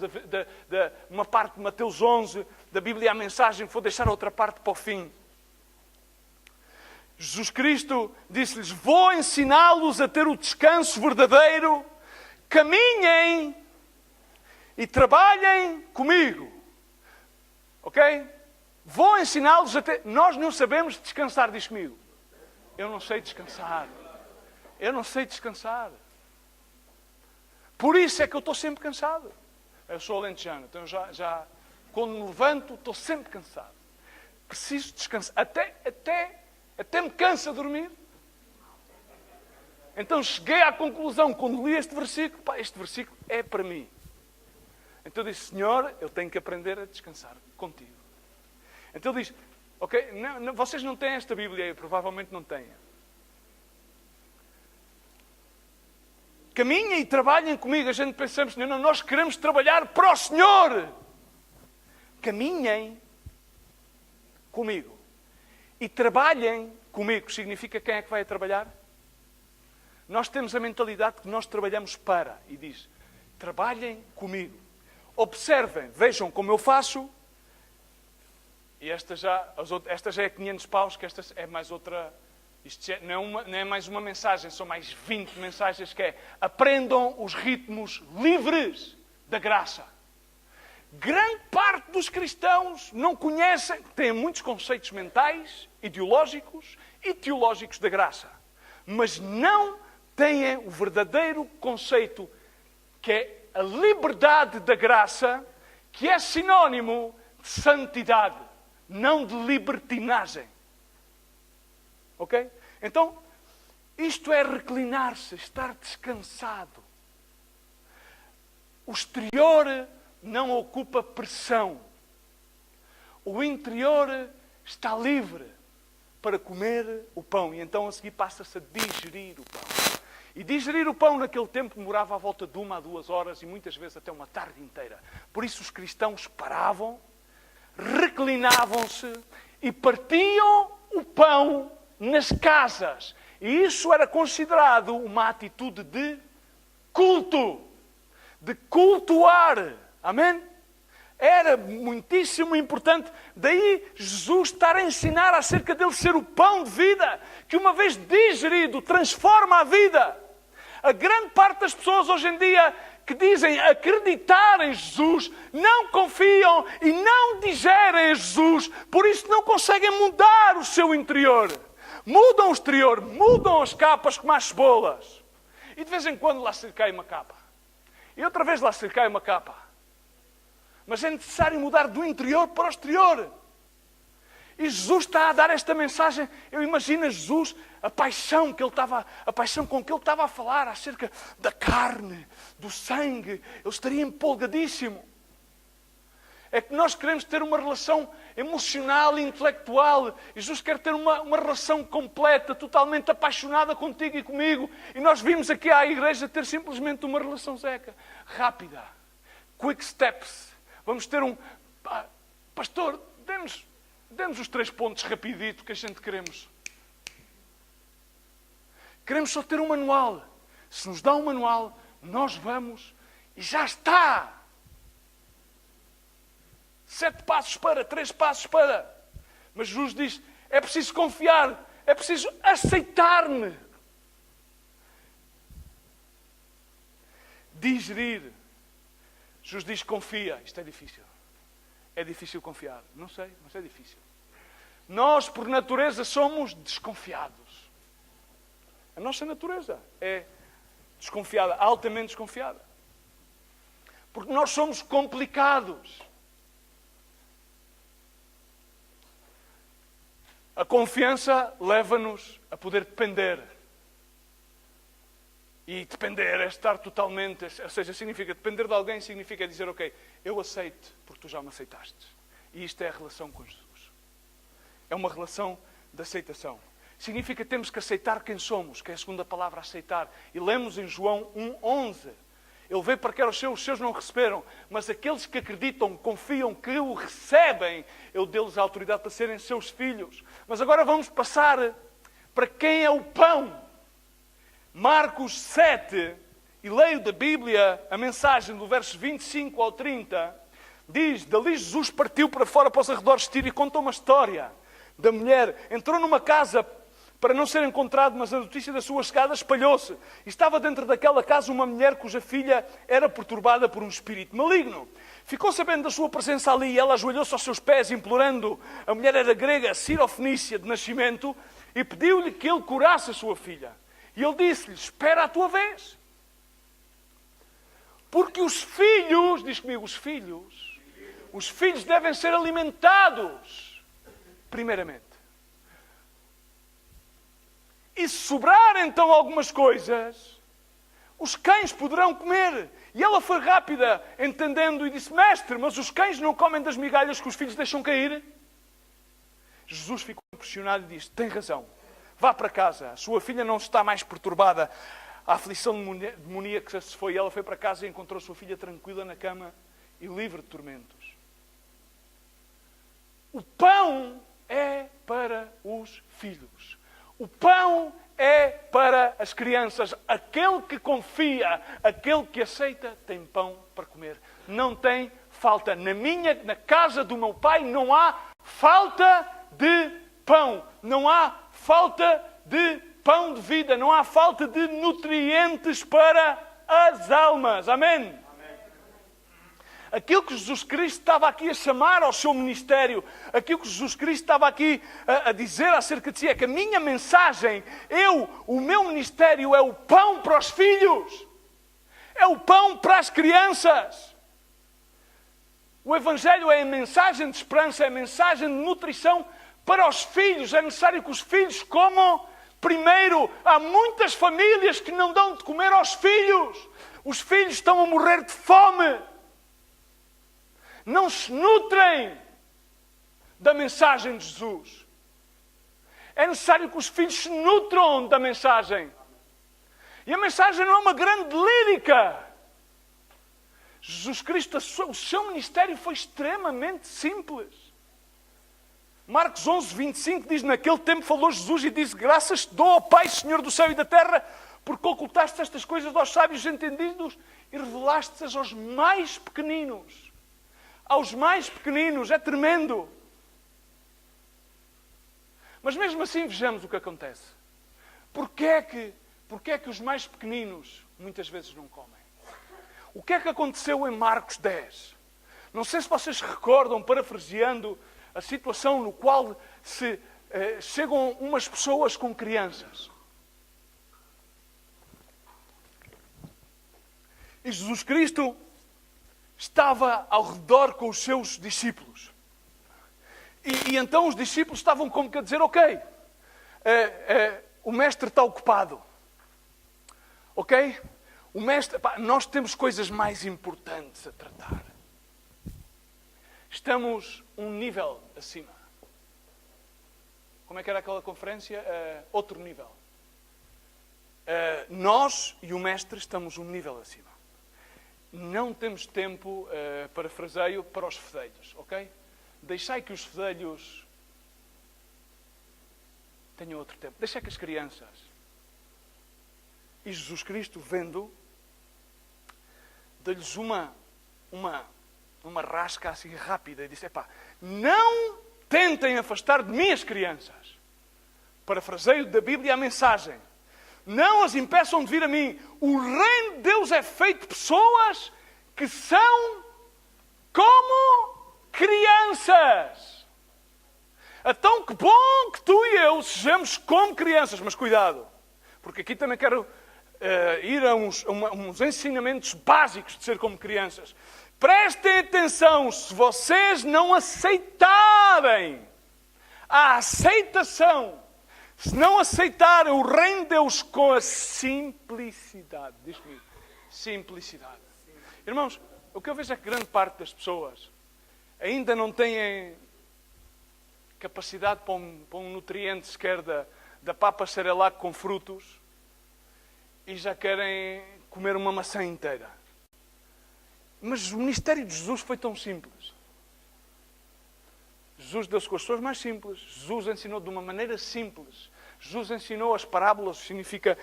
uma parte de Mateus 11, da Bíblia, a mensagem, vou deixar outra parte para o fim. Jesus Cristo disse-lhes, vou ensiná-los a ter o descanso verdadeiro, caminhem e trabalhem comigo. Ok? Vou ensiná-los a ter... Nós não sabemos descansar, diz comigo. Eu não sei descansar. Eu não sei descansar. Por isso é que eu estou sempre cansado. Eu sou alentejano, então já quando me levanto, estou sempre cansado. Preciso descansar. Até me cansa dormir. Então cheguei à conclusão, quando li este versículo, este versículo é para mim. Então eu disse, Senhor, eu tenho que aprender a descansar contigo. Então ele diz, ok, não, vocês não têm esta Bíblia aí, provavelmente não têm. Caminhem e trabalhem comigo. A gente pensamos, não, nós queremos trabalhar para o Senhor. Caminhem comigo. E trabalhem comigo. Significa quem é que vai a trabalhar? Nós temos a mentalidade que nós trabalhamos para. E diz, trabalhem comigo. Observem, vejam como eu faço. E esta já é 500 paus, que esta é mais outra... Isto não é mais uma mensagem, são mais 20 mensagens que é aprendam os ritmos livres da graça. Grande parte dos cristãos não conhecem, têm muitos conceitos mentais, ideológicos e teológicos da graça. Mas não têm o verdadeiro conceito que é a liberdade da graça, que é sinónimo de santidade, não de libertinagem. Ok? Então, isto é reclinar-se, estar descansado. O exterior não ocupa pressão. O interior está livre para comer o pão. E então a seguir passa-se a digerir o pão. E digerir o pão naquele tempo demorava à volta de 1 a 2 horas e muitas vezes até uma tarde inteira. Por isso os cristãos paravam, reclinavam-se e partiam o pão nas casas. E isso era considerado uma atitude de culto, de cultuar. Amém? Era muitíssimo importante. Daí Jesus estar a ensinar acerca dele ser o pão de vida, que uma vez digerido transforma a vida. A grande parte das pessoas hoje em dia que dizem acreditar em Jesus, não confiam e não digerem Jesus, por isso não conseguem mudar o seu interior. Mudam o exterior, mudam as capas como as cebolas. E de vez em quando lá se cai uma capa. E outra vez lá se cai uma capa. Mas é necessário mudar do interior para o exterior. E Jesus está a dar esta mensagem. Eu imagino a Jesus, a paixão com que ele estava a falar acerca da carne, do sangue. Ele estaria empolgadíssimo. É que nós queremos ter uma relação emocional e intelectual. E Jesus quer ter uma relação completa, totalmente apaixonada contigo e comigo. E nós vimos aqui à igreja ter simplesmente uma relação zeca, rápida. Quick steps. Vamos ter pastor, dê-nos os 3 pontos rapidito que a gente queremos. Queremos só ter um manual. Se nos dá um manual, nós vamos e já está. 7 passos para, 3 passos para. Mas Jesus diz, é preciso confiar, é preciso aceitar-me. Digerir. Jesus diz, confia. Isto é difícil. É difícil confiar. Não sei, mas é difícil. Nós, por natureza, somos desconfiados. A nossa natureza é desconfiada, altamente desconfiada. Porque nós somos complicados. A confiança leva-nos a poder depender. E depender é estar totalmente... Ou seja, significa depender de alguém, significa dizer, ok, eu aceito porque tu já me aceitaste. E isto é a relação com Jesus. É uma relação de aceitação. Significa que temos que aceitar quem somos, que é a segunda palavra, aceitar. E lemos em João 1:11. Ele veio para que os seus não receberam, mas aqueles que acreditam, confiam, que o recebem, ele deu-lhes a autoridade para serem seus filhos. Mas agora vamos passar para quem é o pão. Marcos 7, e leio da Bíblia a mensagem do verso 25 ao 30, diz, dali Jesus partiu para fora para os arredores de Tiro e contou uma história da mulher. Entrou numa casa para não ser encontrado, mas a notícia da sua chegada espalhou-se. E estava dentro daquela casa uma mulher cuja filha era perturbada por um espírito maligno. Ficou sabendo da sua presença ali e ela ajoelhou-se aos seus pés, implorando. A mulher era grega, Sirofenícia de nascimento, e pediu-lhe que ele curasse a sua filha. E ele disse-lhe, espera a tua vez. Porque os filhos, diz comigo, os filhos devem ser alimentados, primeiramente. E se sobrar então algumas coisas, os cães poderão comer. E ela foi rápida, entendendo, e disse, mestre, mas os cães não comem das migalhas que os filhos deixam cair? Jesus ficou impressionado e disse, tem razão. Vá para casa, a sua filha não está mais perturbada. A aflição demoníaca se foi. Ela foi para casa e encontrou a sua filha tranquila na cama e livre de tormentos. O pão é para os filhos. O pão é para as crianças. Aquele que confia, aquele que aceita, tem pão para comer. Não tem falta. Na casa do meu pai não há falta de pão. Não há falta de pão de vida. Não há falta de nutrientes para as almas. Amém? Aquilo que Jesus Cristo estava aqui a chamar ao seu ministério, aquilo que Jesus Cristo estava aqui a dizer acerca de si, é que a minha mensagem, o meu ministério é o pão para os filhos. É o pão para as crianças. O Evangelho é a mensagem de esperança, é a mensagem de nutrição para os filhos. É necessário que os filhos comam primeiro. Há muitas famílias que não dão de comer aos filhos. Os filhos estão a morrer de fome. Não se nutrem da mensagem de Jesus. É necessário que os filhos se nutram da mensagem. E a mensagem não é uma grande lírica. Jesus Cristo, o seu ministério foi extremamente simples. Marcos 11, 25 diz: naquele tempo falou Jesus e disse: graças te dou ao Pai, Senhor do céu e da terra, porque ocultaste estas coisas aos sábios entendidos e revelaste-as aos mais pequeninos. Aos mais pequeninos, é tremendo. Mas mesmo assim vejamos o que acontece. Porquê é que os mais pequeninos muitas vezes não comem? O que é que aconteceu em Marcos 10? Não sei se vocês recordam, parafraseando a situação no qual chegam umas pessoas com crianças. E Jesus Cristo estava ao redor com os seus discípulos. E então os discípulos estavam como que a dizer: ok, o mestre está ocupado. Ok? O mestre, nós temos coisas mais importantes a tratar. Estamos um nível acima. Como é que era aquela conferência? Outro nível. Nós e o mestre estamos um nível acima. Não temos tempo, parafraseio, para os fedelhos, ok? Deixai que os fedelhos tenham outro tempo. Deixai que as crianças. E Jesus Cristo, vendo, deu-lhes uma rasca assim rápida e disse: epá, não tentem afastar de mim as crianças. Parafraseio da Bíblia a mensagem. Não as impeçam de vir a mim. O reino de Deus é feito de pessoas que são como crianças. Então que bom que tu e eu sejamos como crianças. Mas cuidado, porque aqui também quero ir a uns ensinamentos básicos de ser como crianças. Prestem atenção, se vocês não aceitarem a aceitação, se não aceitarem o reino de Deus com a simplicidade, diz comigo, simplicidade. Irmãos, o que eu vejo é que grande parte das pessoas ainda não têm capacidade para um nutriente sequer da papa Cerelac com frutos, e já querem comer uma maçã inteira. Mas o ministério de Jesus foi tão simples. Jesus deu-se com as pessoas mais simples. Jesus ensinou de uma maneira simples. Jesus ensinou as parábolas, significa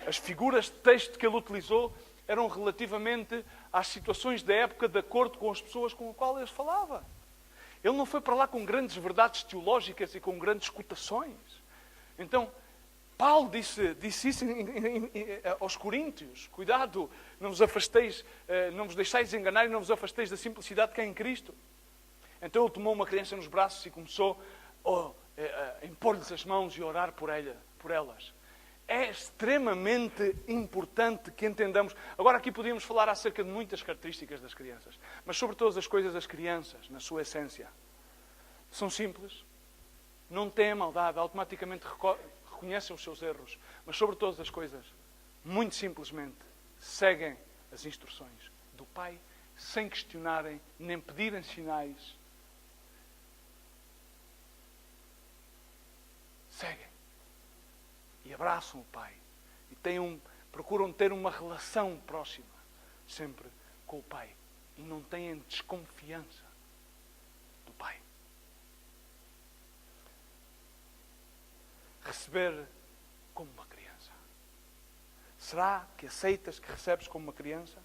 as figuras de texto que ele utilizou eram relativamente às situações da época, de acordo com as pessoas com as quais ele falava. Ele não foi para lá com grandes verdades teológicas e com grandes cotações. Então, Paulo disse isso aos Coríntios: cuidado, não vos deixeis enganar e não vos afasteis da simplicidade que é em Cristo. Então ele tomou uma criança nos braços e começou a impor-lhes as mãos e a orar por elas. É extremamente importante que entendamos. Agora aqui podíamos falar acerca de muitas características das crianças, mas sobre todas as coisas, as crianças, na sua essência, são simples, não têm maldade, automaticamente reconhecem os seus erros, mas sobre todas as coisas, muito simplesmente, seguem as instruções do Pai, sem questionarem, nem pedirem sinais. Seguem. E abraçam o Pai. E procuram ter uma relação próxima, sempre, com o Pai. E não têm desconfiança do Pai. Receber como uma criança. Será que aceitas que recebes como uma criança?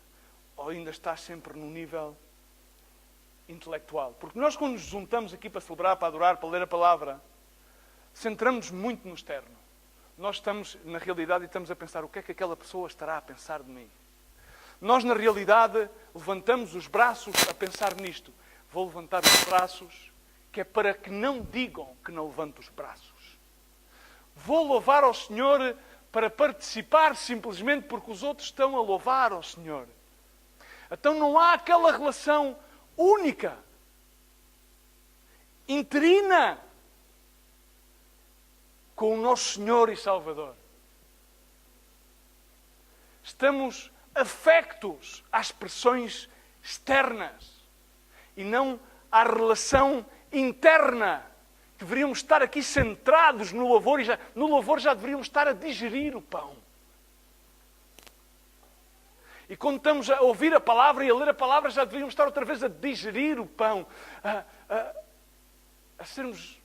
Ou ainda estás sempre no nível intelectual? Porque nós, quando nos juntamos aqui para celebrar, para adorar, para ler a palavra, centramos muito no externo. Nós estamos, na realidade, e estamos a pensar: o que é que aquela pessoa estará a pensar de mim? Nós, na realidade, levantamos os braços a pensar nisto. Vou levantar os braços, que é para que não digam que não levanto os braços. Vou louvar ao Senhor para participar simplesmente porque os outros estão a louvar ao Senhor. Então não há aquela relação única, interina, com o nosso Senhor e Salvador. Estamos afectos às expressões externas e não à relação interna. Deveríamos estar aqui centrados no louvor e no louvor já deveríamos estar a digerir o pão. E quando estamos a ouvir a palavra e a ler a palavra, já devíamos estar outra vez a digerir o pão, a sermos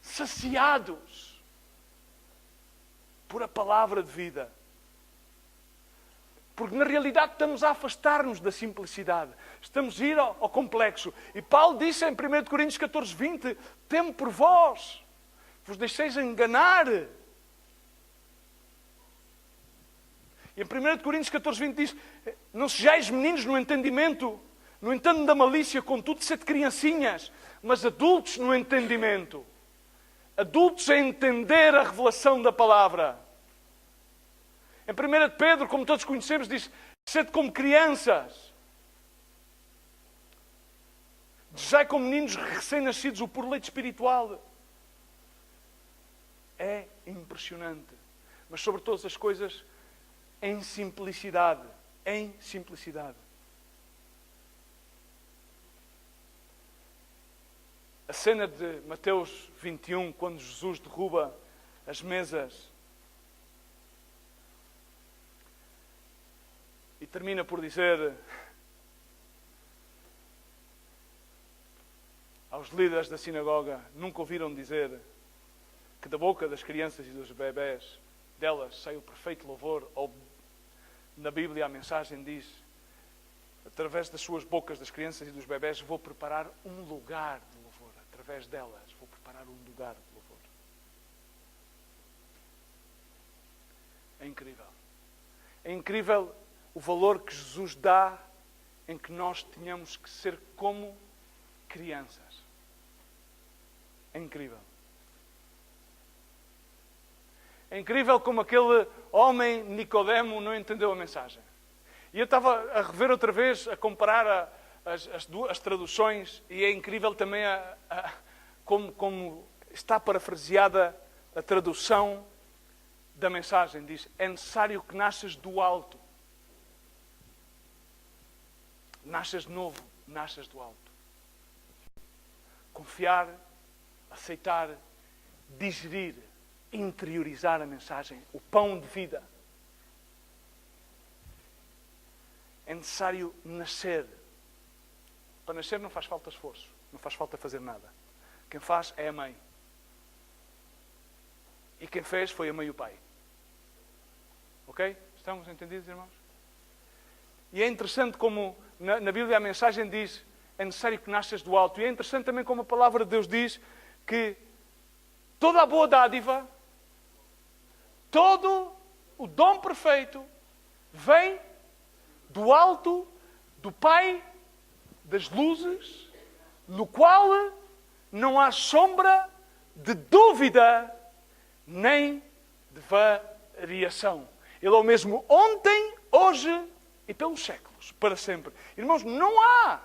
saciados por a palavra de vida. Porque na realidade estamos a afastar-nos da simplicidade. Estamos a ir ao complexo. E Paulo disse em 1 Coríntios 14:20, temo por vós, vos deixeis enganar. E em 1 Coríntios 14:20 diz, não sejais meninos no entendimento, no entanto da malícia, contudo sede criancinhas, mas adultos no entendimento. Adultos a entender a revelação da palavra. Em 1 Pedro, como todos conhecemos, diz, sede como crianças. Desejai como meninos recém-nascidos o puro leite espiritual. É impressionante. Mas sobre todas as coisas, em simplicidade. Em simplicidade. A cena de Mateus 21, quando Jesus derruba as mesas e termina por dizer aos líderes da sinagoga, nunca ouviram dizer que da boca das crianças e dos bebés delas sai o perfeito louvor, ou na Bíblia a mensagem diz, através das suas bocas, das crianças e dos bebés, vou preparar um lugar de louvor. Através delas vou preparar um lugar de louvor. É incrível. É incrível o valor que Jesus dá em que nós tenhamos que ser como crianças. É incrível. É incrível como aquele homem Nicodemo não entendeu a mensagem. E eu estava a rever outra vez, a comparar as traduções, e é incrível também como está parafraseada a tradução da mensagem. Diz, é necessário que nasças do alto. Nasças de novo, nasças do alto. Confiar, aceitar, digerir, interiorizar a mensagem, o pão de vida. É necessário nascer. Para nascer não faz falta esforço, não faz falta fazer nada. Quem faz é a mãe. E quem fez foi a mãe e o pai. Ok? Estamos entendidos, irmãos? E é interessante como na Bíblia a mensagem diz, é necessário que nasças do alto. E é interessante também como a palavra de Deus diz que toda a boa dádiva, todo o dom perfeito vem do alto, do Pai das luzes, no qual não há sombra de dúvida nem de variação. Ele é o mesmo ontem, hoje e pelos séculos, para sempre. Irmãos, não há.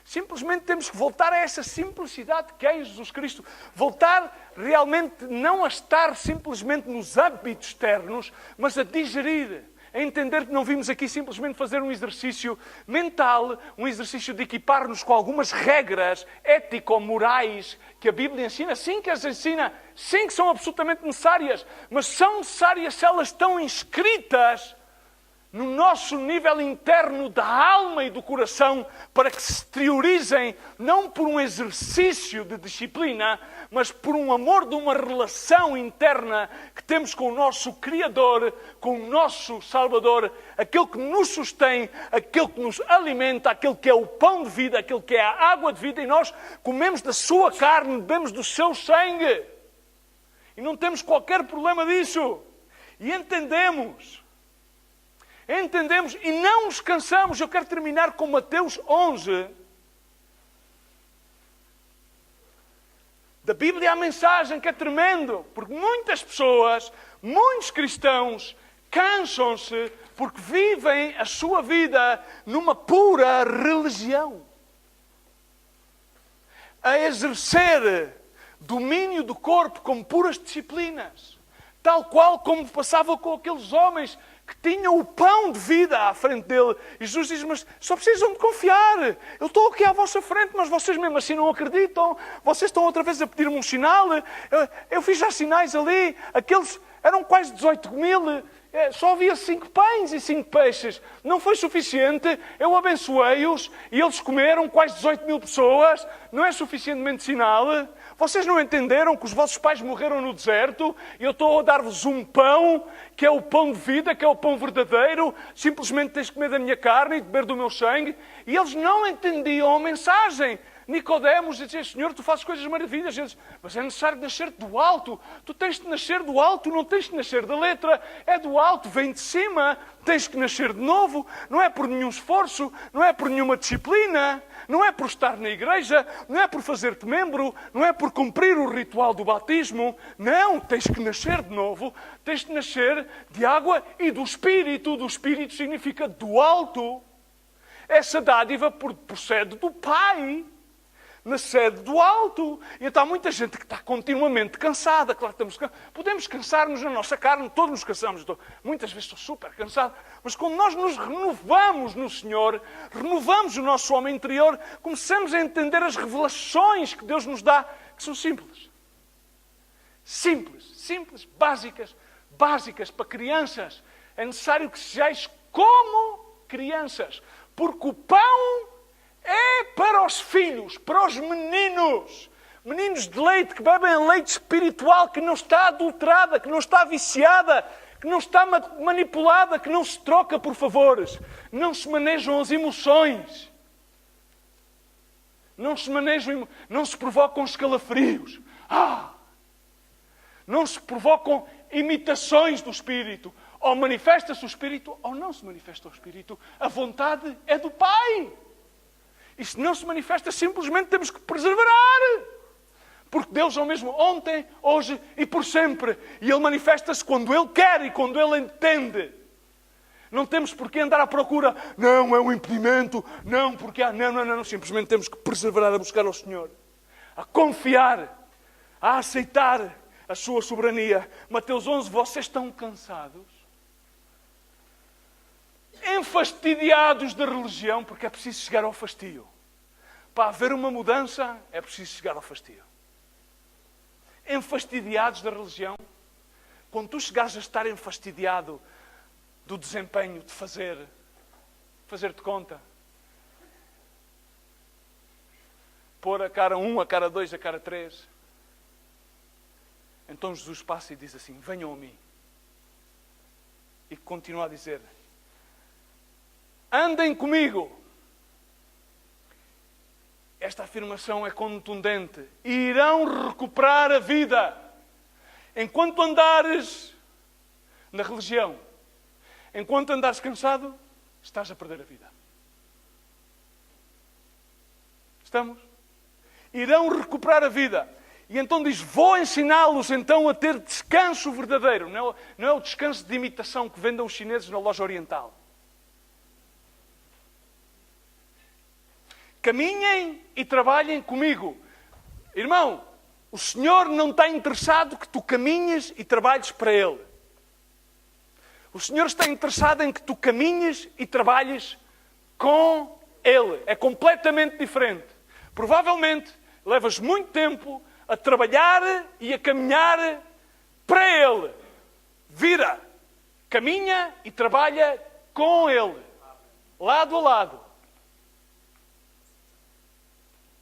Simplesmente temos que voltar a essa simplicidade que é em Jesus Cristo. Voltar realmente não a estar simplesmente nos hábitos externos, mas a digerir, a entender que não vimos aqui simplesmente fazer um exercício mental, um exercício de equipar-nos com algumas regras ético-morais que a Bíblia ensina. Sim que as ensina, sim que são absolutamente necessárias, mas são necessárias se elas estão inscritas no nosso nível interno da alma e do coração, para que se exteriorizem não por um exercício de disciplina, mas por um amor de uma relação interna que temos com o nosso Criador, com o nosso Salvador, aquele que nos sustém, aquele que nos alimenta, aquele que é o pão de vida, aquele que é a água de vida, e nós comemos da sua carne, bebemos do seu sangue. E não temos qualquer problema disso. E entendemos e não nos cansamos. Eu quero terminar com Mateus 11. Da Bíblia a mensagem que é tremendo. Porque muitas pessoas, muitos cristãos, cansam-se porque vivem a sua vida numa pura religião. A exercer domínio do corpo como puras disciplinas. Tal qual como passava com aqueles homens que tinham o pão de vida à frente dele. E Jesus diz, mas só precisam de confiar. Eu estou aqui à vossa frente, mas vocês mesmo assim não acreditam. Vocês estão outra vez a pedir-me um sinal. Eu fiz já sinais ali. Eram quase 18 mil. Só havia 5 pães e 5 peixes. Não foi suficiente. Eu abençoei-os e eles comeram quase 18 mil pessoas. Não é suficientemente sinal. Vocês não entenderam que os vossos pais morreram no deserto e eu estou a dar-vos um pão, que é o pão de vida, que é o pão verdadeiro. Simplesmente tens de comer da minha carne e beber do meu sangue. E eles não entendiam a mensagem. Nicodemos dizia: Senhor, tu fazes coisas maravilhas. Eles, mas é necessário nascer do alto. Tu tens de nascer do alto, não tens de nascer da letra. É do alto, vem de cima. Tens que nascer de novo. Não é por nenhum esforço, não é por nenhuma disciplina, não é por estar na igreja, não é por fazer-te membro, não é por cumprir o ritual do batismo. Não, tens que nascer de novo. Tens de nascer de água e do Espírito. Do Espírito significa do alto. Essa dádiva procede do Pai. Na sede do alto. E então há muita gente que está continuamente cansada. Claro que podemos cansar-nos na nossa carne, todos nos cansamos. Muitas vezes estou super cansado. Mas quando nós nos renovamos no Senhor, renovamos o nosso homem interior, começamos a entender as revelações que Deus nos dá, que são simples. Simples, básicas para crianças. É necessário que sejais como crianças. Porque o pão é para os filhos, para os meninos. Meninos de leite que bebem leite espiritual, que não está adulterada, que não está viciada, que não está manipulada, que não se troca por favores. Não se manejam as emoções. Não se provocam escalafrios. Não se provocam imitações do Espírito. Ou manifesta-se o Espírito, ou não se manifesta o Espírito. A vontade é do Pai. E se não se manifesta, simplesmente temos que perseverar. Porque Deus é o mesmo ontem, hoje e por sempre. E Ele manifesta-se quando Ele quer e quando Ele entende. Não temos por que andar à procura. Não, é um impedimento. Não, porque há... Não. Simplesmente temos que perseverar a buscar ao Senhor. A confiar. A aceitar a sua soberania. Mateus 11, vocês estão cansados? Enfastidiados da religião, porque é preciso chegar ao fastio. Para haver uma mudança, é preciso chegar ao fastio. Enfastidiados da religião. Quando tu chegares a estar enfastidiado do desempenho de fazer-te conta, pôr a cara 1, a cara 2, a cara 3, então Jesus passa e diz assim: venham a mim. E continua a dizer: andem comigo. Esta afirmação é contundente. Irão recuperar a vida. Enquanto andares na religião, enquanto andares cansado, estás a perder a vida. Estamos? Irão recuperar a vida. E então diz: vou ensiná-los então a ter descanso verdadeiro. Não é o descanso de imitação que vendem os chineses na loja oriental. Caminhem e trabalhem comigo. Irmão, o Senhor não está interessado que tu caminhes e trabalhes para Ele. O Senhor está interessado em que tu caminhes e trabalhes com Ele. É completamente diferente. Provavelmente levas muito tempo a trabalhar e a caminhar para Ele. Vira, caminha e trabalha com Ele. Lado a lado.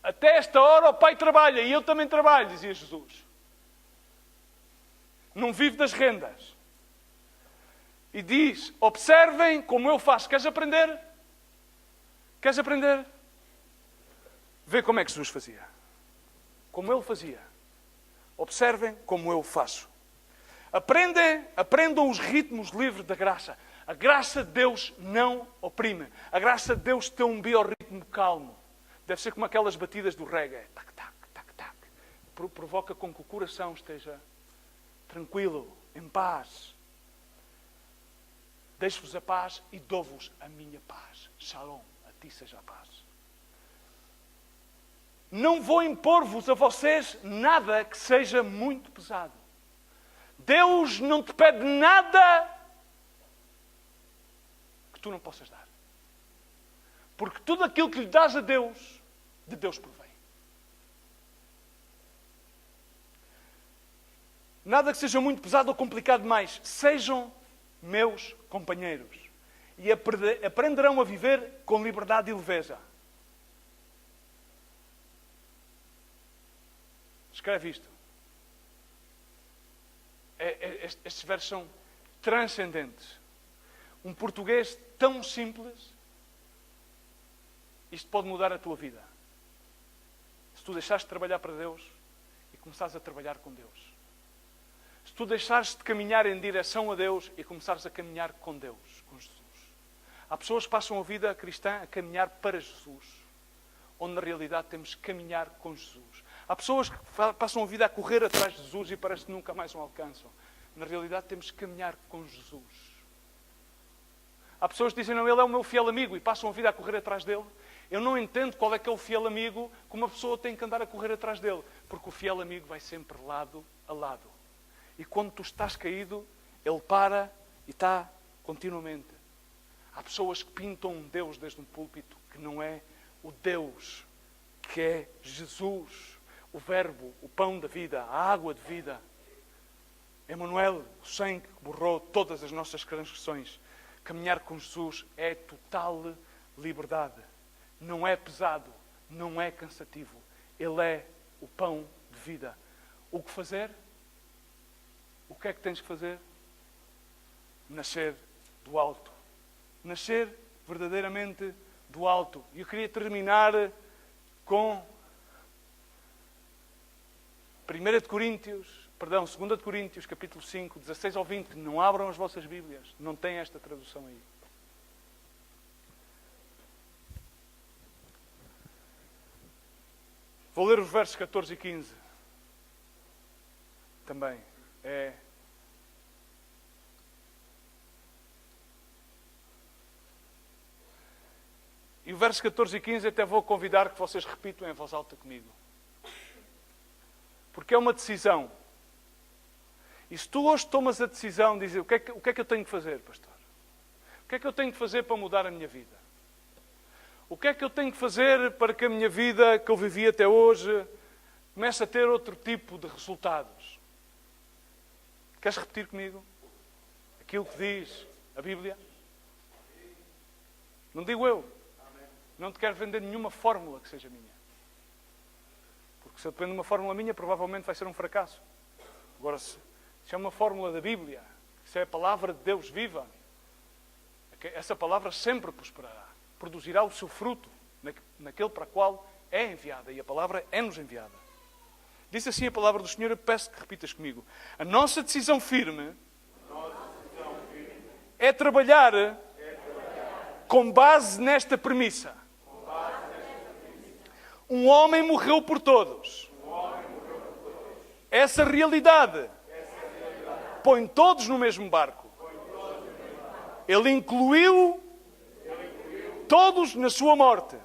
Até esta hora o Pai trabalha e eu também trabalho, dizia Jesus. Não vive das rendas. E diz: observem como eu faço. Queres aprender? Queres aprender? Vê como é que Jesus fazia. Como Ele fazia. Observem como eu faço. Aprendam os ritmos livres da graça. A graça de Deus não oprime. A graça de Deus tem um biorritmo calmo. Deve ser como aquelas batidas do reggae. Tac, tac, tac, tac. Provoca com que o coração esteja tranquilo, em paz. Deixo-vos a paz e dou-vos a minha paz. Shalom, a ti seja a paz. Não vou impor-vos a vocês nada que seja muito pesado. Deus não te pede nada que tu não possas dar. Porque tudo aquilo que lhe dás a Deus, de Deus provém. Nada que seja muito pesado ou complicado demais. Sejam meus companheiros. E aprenderão a viver com liberdade e leveza. Escreve isto. Estes versos são transcendentes. Um português tão simples, isto pode mudar a tua vida. Se tu deixares de trabalhar para Deus e começares a trabalhar com Deus. Se tu deixares de caminhar em direção a Deus e começares a caminhar com Deus, com Jesus. Há pessoas que passam a vida cristã a caminhar para Jesus, onde na realidade temos que caminhar com Jesus. Há pessoas que passam a vida a correr atrás de Jesus e parece que nunca mais o alcançam. Na realidade temos que caminhar com Jesus. Há pessoas que dizem, não, ele é o meu fiel amigo e passam a vida a correr atrás dele. Eu não entendo qual é que é o fiel amigo que uma pessoa tem que andar a correr atrás dele. Porque o fiel amigo vai sempre lado a lado. E quando tu estás caído, ele para e está continuamente. Há pessoas que pintam um Deus desde um púlpito que não é o Deus, que é Jesus, o Verbo, o pão da vida, a água de vida. Emanuel, o sangue que borrou todas as nossas transgressões. Caminhar com Jesus é total liberdade. Não é pesado, não é cansativo. Ele é o pão de vida. O que fazer? O que é que tens que fazer? Nascer do alto. Nascer verdadeiramente do alto. E eu queria terminar com 2 de Coríntios, capítulo 5, 16 ao 20. Não abram as vossas Bíblias. Não tem esta tradução aí. Vou ler os versos 14 e 15. Também. E o verso 14 e 15 até vou convidar que vocês repitam em voz alta comigo. Porque é uma decisão. E se tu hoje tomas a decisão de dizer o que é que eu tenho que fazer, pastor? O que é que eu tenho que fazer para mudar a minha vida? O que é que eu tenho que fazer para que a minha vida que eu vivi até hoje comece a ter outro tipo de resultados? Queres repetir comigo aquilo que diz a Bíblia? Não digo eu. Não te quero vender nenhuma fórmula que seja minha. Porque se eu dependo de uma fórmula minha, provavelmente vai ser um fracasso. Agora, se é uma fórmula da Bíblia, se é a palavra de Deus viva, essa palavra sempre prosperará. Produzirá o seu fruto naquele para o qual é enviada. E a palavra é-nos enviada. Disse assim a palavra do Senhor, eu peço que repitas comigo. A nossa decisão firme é trabalhar com base nesta premissa. Um homem morreu por todos. Essa realidade põe todos no mesmo barco. Ele incluiu todos na sua morte.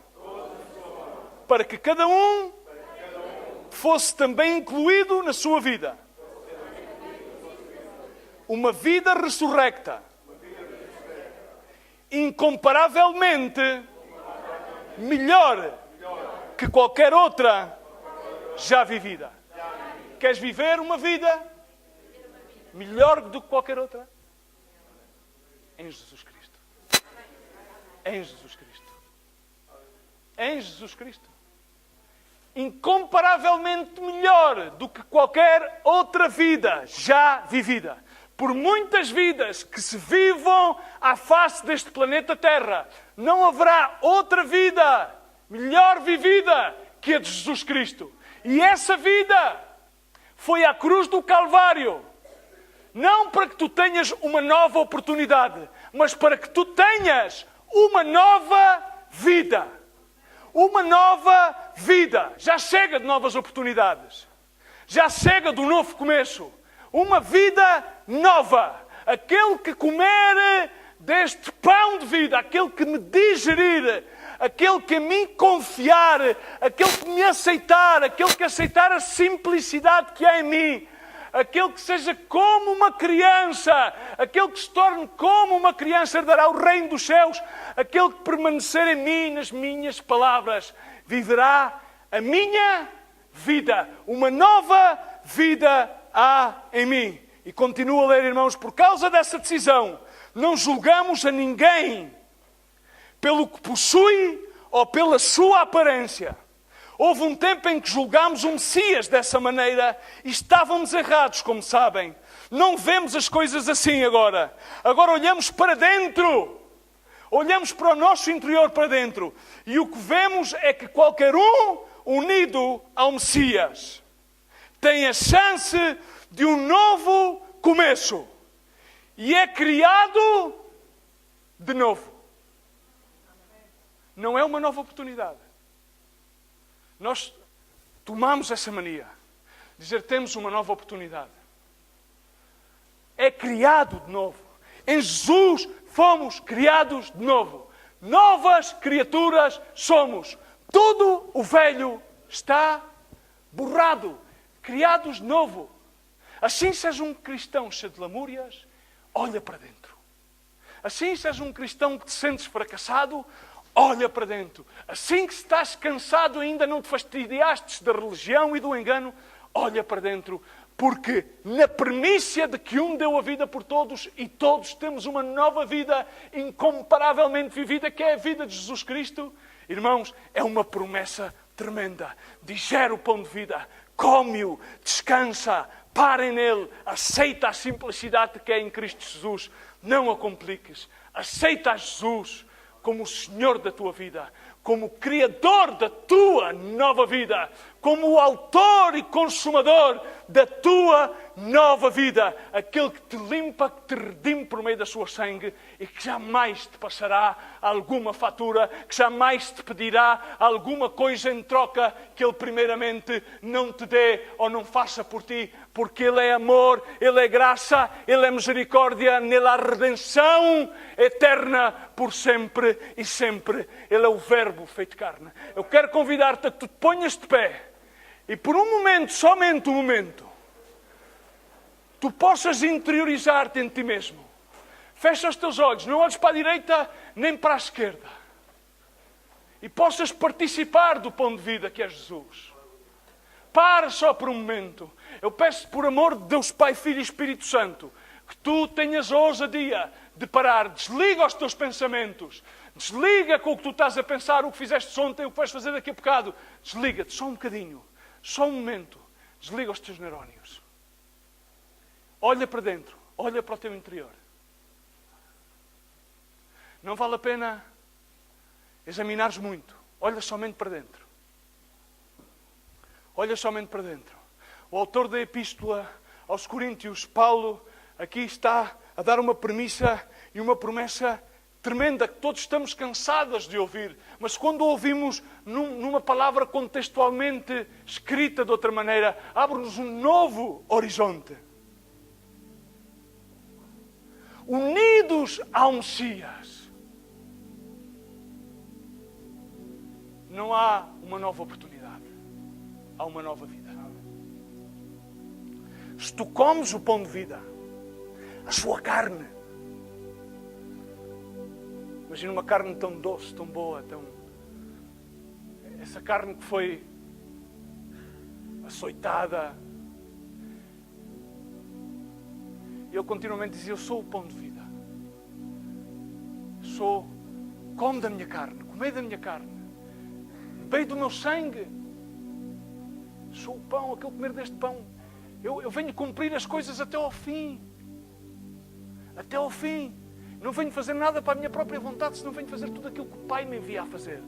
Para que cada um fosse também incluído na sua vida. Uma vida ressurrecta. Incomparavelmente melhor que qualquer outra já vivida. Queres viver uma vida melhor do que qualquer outra? Em Jesus Cristo. Em Jesus Cristo. Em Jesus Cristo. Incomparavelmente melhor do que qualquer outra vida já vivida. Por muitas vidas que se vivam à face deste planeta Terra, não haverá outra vida melhor vivida que a de Jesus Cristo. E essa vida foi à cruz do Calvário. Não para que tu tenhas uma nova oportunidade, mas para que tu tenhas uma nova vida. Uma nova vida. Já chega de novas oportunidades. Já chega do novo começo. Uma vida nova. Aquele que comer deste pão de vida, aquele que me digerir, aquele que a mim confiar, aquele que me aceitar, aquele que aceitar a simplicidade que há em mim, aquele que seja como uma criança, aquele que se torne como uma criança herdará o reino dos céus, aquele que permanecer em mim, nas minhas palavras, viverá a minha vida, uma nova vida há em mim. E continuo a ler, irmãos, por causa dessa decisão, não julgamos a ninguém pelo que possui ou pela sua aparência. Houve um tempo em que julgámos o Messias dessa maneira e estávamos errados, como sabem. Não vemos as coisas assim agora. Agora olhamos para dentro. Olhamos para o nosso interior para dentro. E o que vemos é que qualquer um unido ao Messias tem a chance de um novo começo. E é criado de novo. Não é uma nova oportunidade. Nós tomamos essa mania. Dizer, temos uma nova oportunidade. É criado de novo. Em Jesus fomos criados de novo. Novas criaturas somos. Tudo o velho está borrado. Criados de novo. Assim, se és um cristão cheio de lamúrias, olha para dentro. Assim, se és um cristão que te sentes fracassado, olha para dentro. Assim que estás cansado e ainda não te fastidiaste da religião e do engano, olha para dentro. Porque na premissa de que um deu a vida por todos e todos temos uma nova vida incomparavelmente vivida, que é a vida de Jesus Cristo, irmãos, é uma promessa tremenda. Digere o pão de vida, come-o, descansa, parem nele, aceita a simplicidade que é em Cristo Jesus. Não a compliques. Aceita a Jesus como o Senhor da tua vida, como o Criador da tua nova vida, como o autor e consumador da tua nova vida, aquele que te limpa, que te redime por meio da sua sangue e que jamais te passará alguma fatura, que jamais te pedirá alguma coisa em troca que Ele primeiramente não te dê ou não faça por ti, porque Ele é amor, Ele é graça, Ele é misericórdia, nele há redenção eterna por sempre e sempre. Ele é o Verbo feito carne. Eu quero convidar-te a que tu te ponhas de pé e por um momento, somente um momento, tu possas interiorizar-te em ti mesmo. Fecha os teus olhos, não olhes para a direita nem para a esquerda. E possas participar do pão de vida que é Jesus. Para só por um momento. Eu peço por amor de Deus Pai, Filho e Espírito Santo, que tu tenhas a ousadia de parar. Desliga os teus pensamentos. Desliga com o que tu estás a pensar, o que fizeste ontem, o que vais fazer daqui a bocado. Desliga-te só um bocadinho. Só um momento. Desliga os teus neurónios. Olha para dentro. Olha para o teu interior. Não vale a pena examinares muito. Olha somente para dentro. Olha somente para dentro. O autor da Epístola aos Coríntios, Paulo, aqui está a dar uma premissa e uma promessa tremenda que todos estamos cansados de ouvir. Mas quando ouvimos numa palavra contextualmente escrita de outra maneira, abre-nos um novo horizonte. Unidos ao Messias. Não há uma nova oportunidade. Há uma nova vida. Se tu comes o pão de vida, a sua carne, imagina uma carne tão doce, tão boa, essa carne que foi açoitada. E ele continuamente dizia, eu sou o pão de vida. Come da minha carne, comei da minha carne. Bebe do meu sangue. Sou o pão, aquele comer deste pão. Eu venho cumprir as coisas até ao fim. Até ao fim. Não venho fazer nada para a minha própria vontade, senão venho fazer tudo aquilo que o Pai me envia a fazer.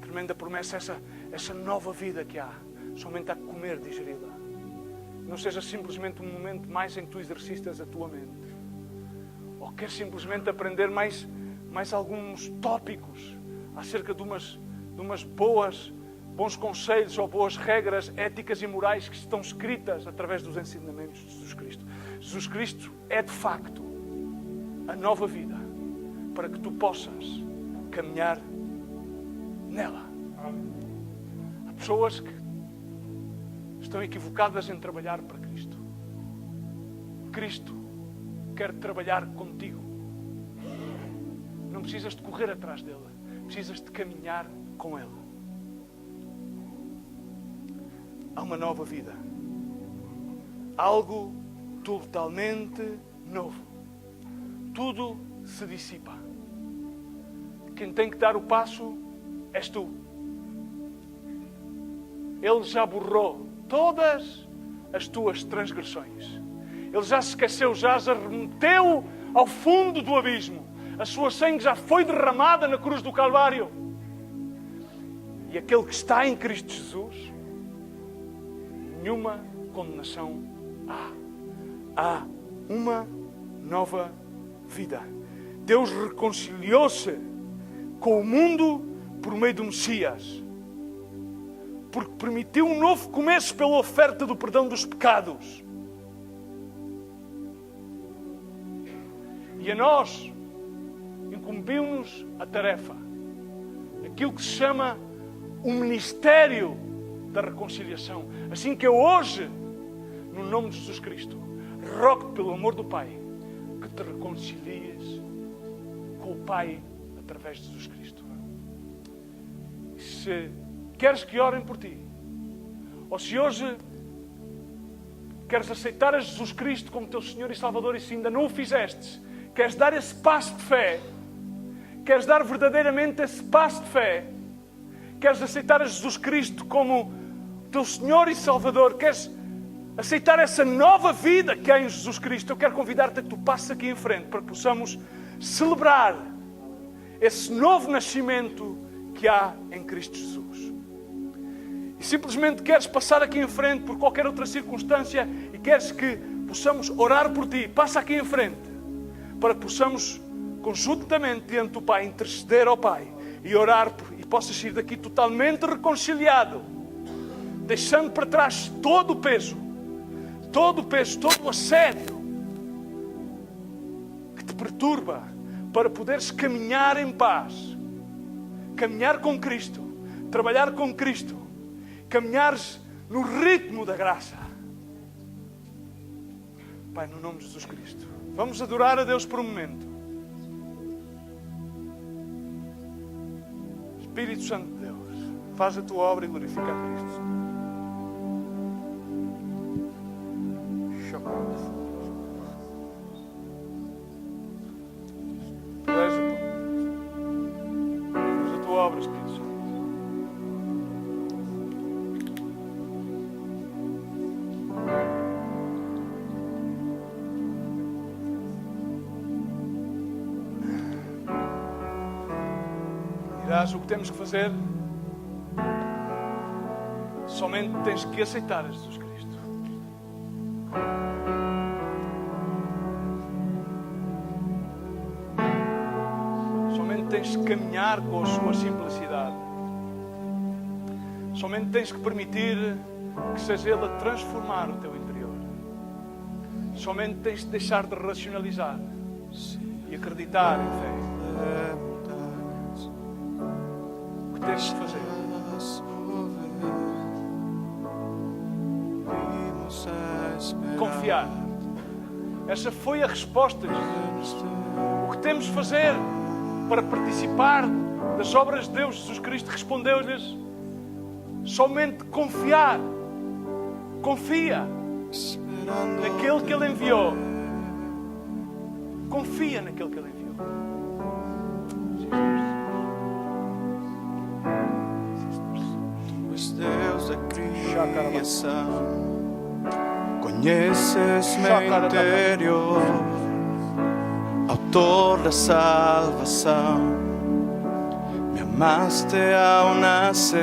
Tremenda promessa, essa nova vida que há. Somente há que comer, digeri-la. Não seja simplesmente um momento mais em que tu exercitas a tua mente. Ou queres simplesmente aprender mais alguns tópicos acerca de umas bons conselhos ou boas regras éticas e morais que estão escritas através dos ensinamentos de Jesus Cristo. Jesus Cristo é de facto a nova vida para que tu possas caminhar nela. Há pessoas que estão equivocadas em trabalhar para Cristo. Cristo quer trabalhar contigo. Não precisas de correr atrás dele. Precisas de caminhar com ele. Há uma nova vida. algo totalmente novo. Tudo se dissipa. Quem tem que dar o passo és tu. Ele já borrou todas as tuas transgressões. Ele já se esqueceu, já as arremeteu ao fundo do abismo. A sua sangue já foi derramada na cruz do Calvário. E aquele que está em Cristo Jesus, nenhuma condenação há. Há uma nova vida. Deus reconciliou-se com o mundo por meio do Messias, porque permitiu um novo começo pela oferta do perdão dos pecados. E a nós incumbiu-nos a tarefa, aquilo que se chama o ministério da reconciliação. Assim que eu hoje, no nome de Jesus Cristo, rogo pelo amor do Pai, que te reconcilies com o Pai através de Jesus Cristo. Se queres que orem por ti, ou se hoje queres aceitar a Jesus Cristo como teu Senhor e Salvador, e se ainda não o fizeste, queres dar esse passo de fé, queres dar verdadeiramente esse passo de fé, queres aceitar a Jesus Cristo como teu Senhor e Salvador, queres aceitar essa nova vida que há em Jesus Cristo, eu quero convidar-te a que tu passes aqui em frente para que possamos celebrar esse novo nascimento que há em Cristo Jesus. E simplesmente queres passar aqui em frente por qualquer outra circunstância e queres que possamos orar por ti, passa aqui em frente para que possamos conjuntamente diante do Pai interceder ao Pai e orar e possas sair daqui totalmente reconciliado, deixando para trás todo o peso, todo o assédio que te perturba, para poderes caminhar em paz, caminhar com Cristo, trabalhar com Cristo, caminhares no ritmo da graça. Pai, no nome de Jesus Cristo, vamos adorar a Deus por um momento. Espírito Santo de Deus, faz a tua obra e glorifica a Cristo. Tu és o pão. Faz a tua obra, Espírito Santo. Dirás o que temos que fazer. Somente tens que aceitar a Jesus Cristo. Tens de caminhar com a sua simplicidade. Somente tens que permitir que seja Ele a transformar o teu interior. Somente tens de deixar de racionalizar e acreditar em fé. O que tens de fazer? Confiar. Essa foi a resposta de Jesus. O que temos de fazer para participar das obras de Deus? Jesus Cristo respondeu-lhes: somente confiar. Confia naquele que Ele enviou. Confia naquele que Ele enviou. Tu és Deus da criação, conheces meu interior, Autor da salvação, me amaste ao nascer,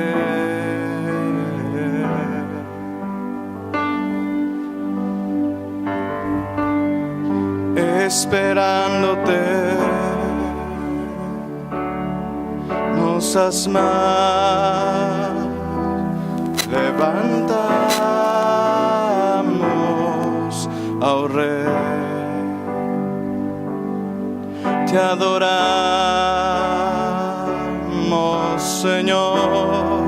esperando-te, nossas mãos levantamos ao Rei. Te adoramos, Senhor,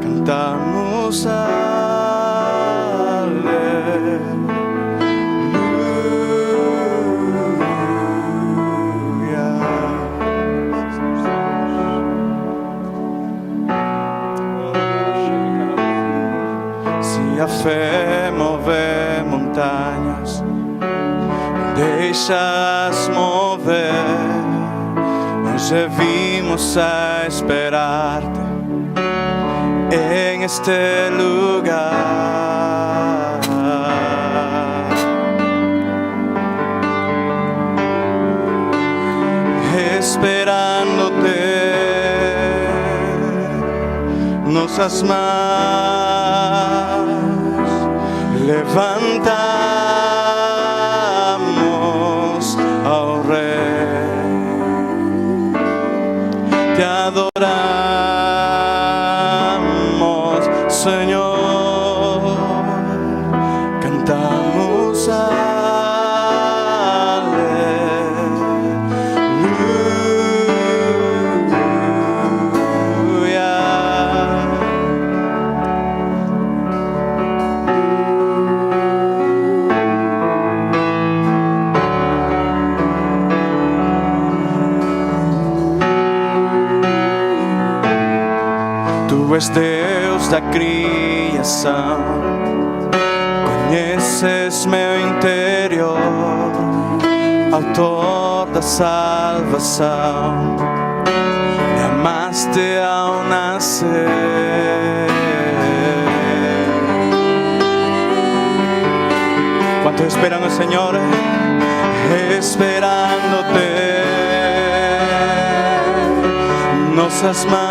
cantamos aleluia. Se a fé mover deixas mover, nos vimos a esperarte en este lugar. Esperándote, nos has más, levantamos ao Rey, te adoramos, Señor, cantamos Tu és Deus da criação, conheces meu interior, autor da salvação, me amaste ao nascer. ¿Cuántos esperan al Señor? Esperándote, nos has más,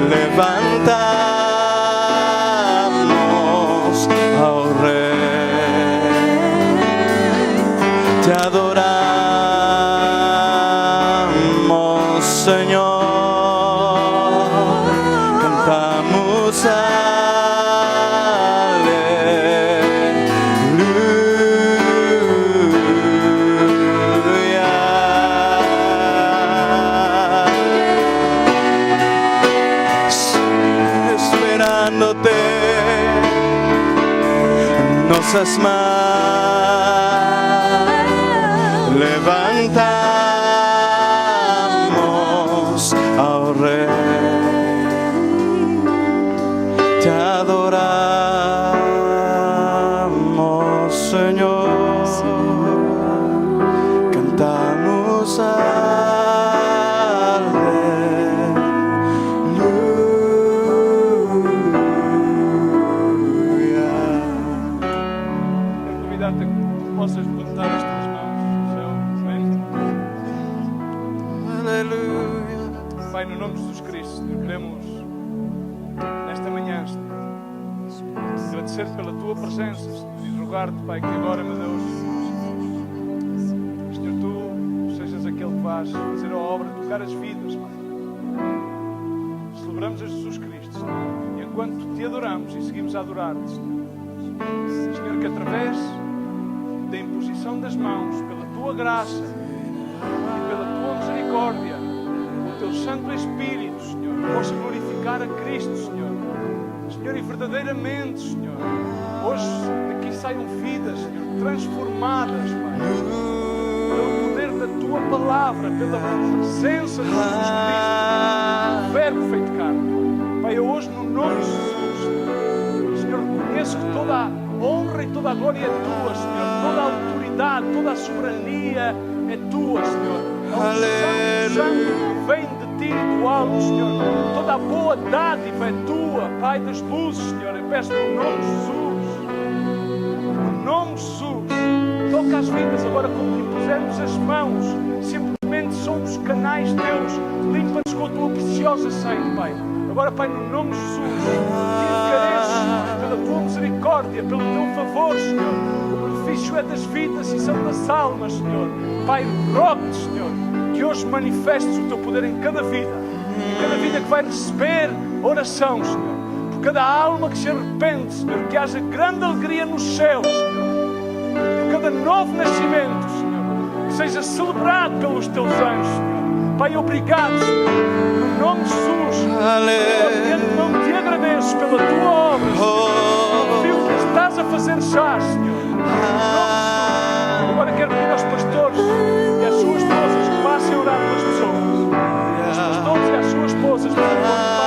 levantamos ao Rey, te adoramos, Señor, cantamos nos has más, levantamos ao Rey, te adoramos, Señor, cantamos possas levantar as tuas mãos no céu, amém? Aleluia. Pai, no nome de Jesus Cristo, queremos nesta manhã, Senhor, agradecer-te pela tua presença, Senhor, e rogar-te, Pai, que agora, meu Deus, Senhor, tu sejas aquele que vais fazer a obra, tocar as vidas, Pai. Celebramos a Jesus Cristo, Senhor, e enquanto te adoramos e seguimos a adorar-te, Senhor, que através da imposição das mãos, pela tua graça e pela tua misericórdia, o teu Santo Espírito, Senhor, possa glorificar a Cristo, Senhor. Senhor, e verdadeiramente, Senhor, hoje daqui saiam vidas, Senhor, transformadas, Pai, pelo poder da tua palavra, pela presença de Jesus Cristo, o Verbo feito carne. Pai, eu hoje, no nome de Jesus, Senhor, reconheço que toda a honra e toda a glória é tua, Senhor. Toda a autoridade, toda a soberania é tua, Senhor. É o Santo que vem de ti, do alto, Senhor. Toda a boa dádiva é tua, Pai das luzes, Senhor. Eu peço no nome de Jesus. No nome de Jesus. Toca as vidas agora como lhe pusermos as mãos. Simplesmente somos canais teus. Limpa-nos com a tua preciosa sangue, Pai. Agora, Pai, no nome de Jesus, te encareço pela tua misericórdia, pelo teu favor, Senhor. O benefício é das vidas e são das almas, Senhor. Pai, rogo-te, Senhor, que hoje manifestes o teu poder em cada vida. Em cada vida que vai receber oração, Senhor. Por cada alma que se arrepende, Senhor. Que haja grande alegria nos céus, Senhor. Por cada novo nascimento, Senhor. Que seja celebrado pelos teus anjos, Senhor. Pai, obrigado, Senhor. No nome de Jesus, eu te agradeço pela tua obra, Senhor. Pelo que estás a fazer já, Senhor. No nome de Jesus. Agora quero pedir aos pastores e às suas esposas que passem a orar pelas pessoas. Aos pastores e às suas esposas, por favor,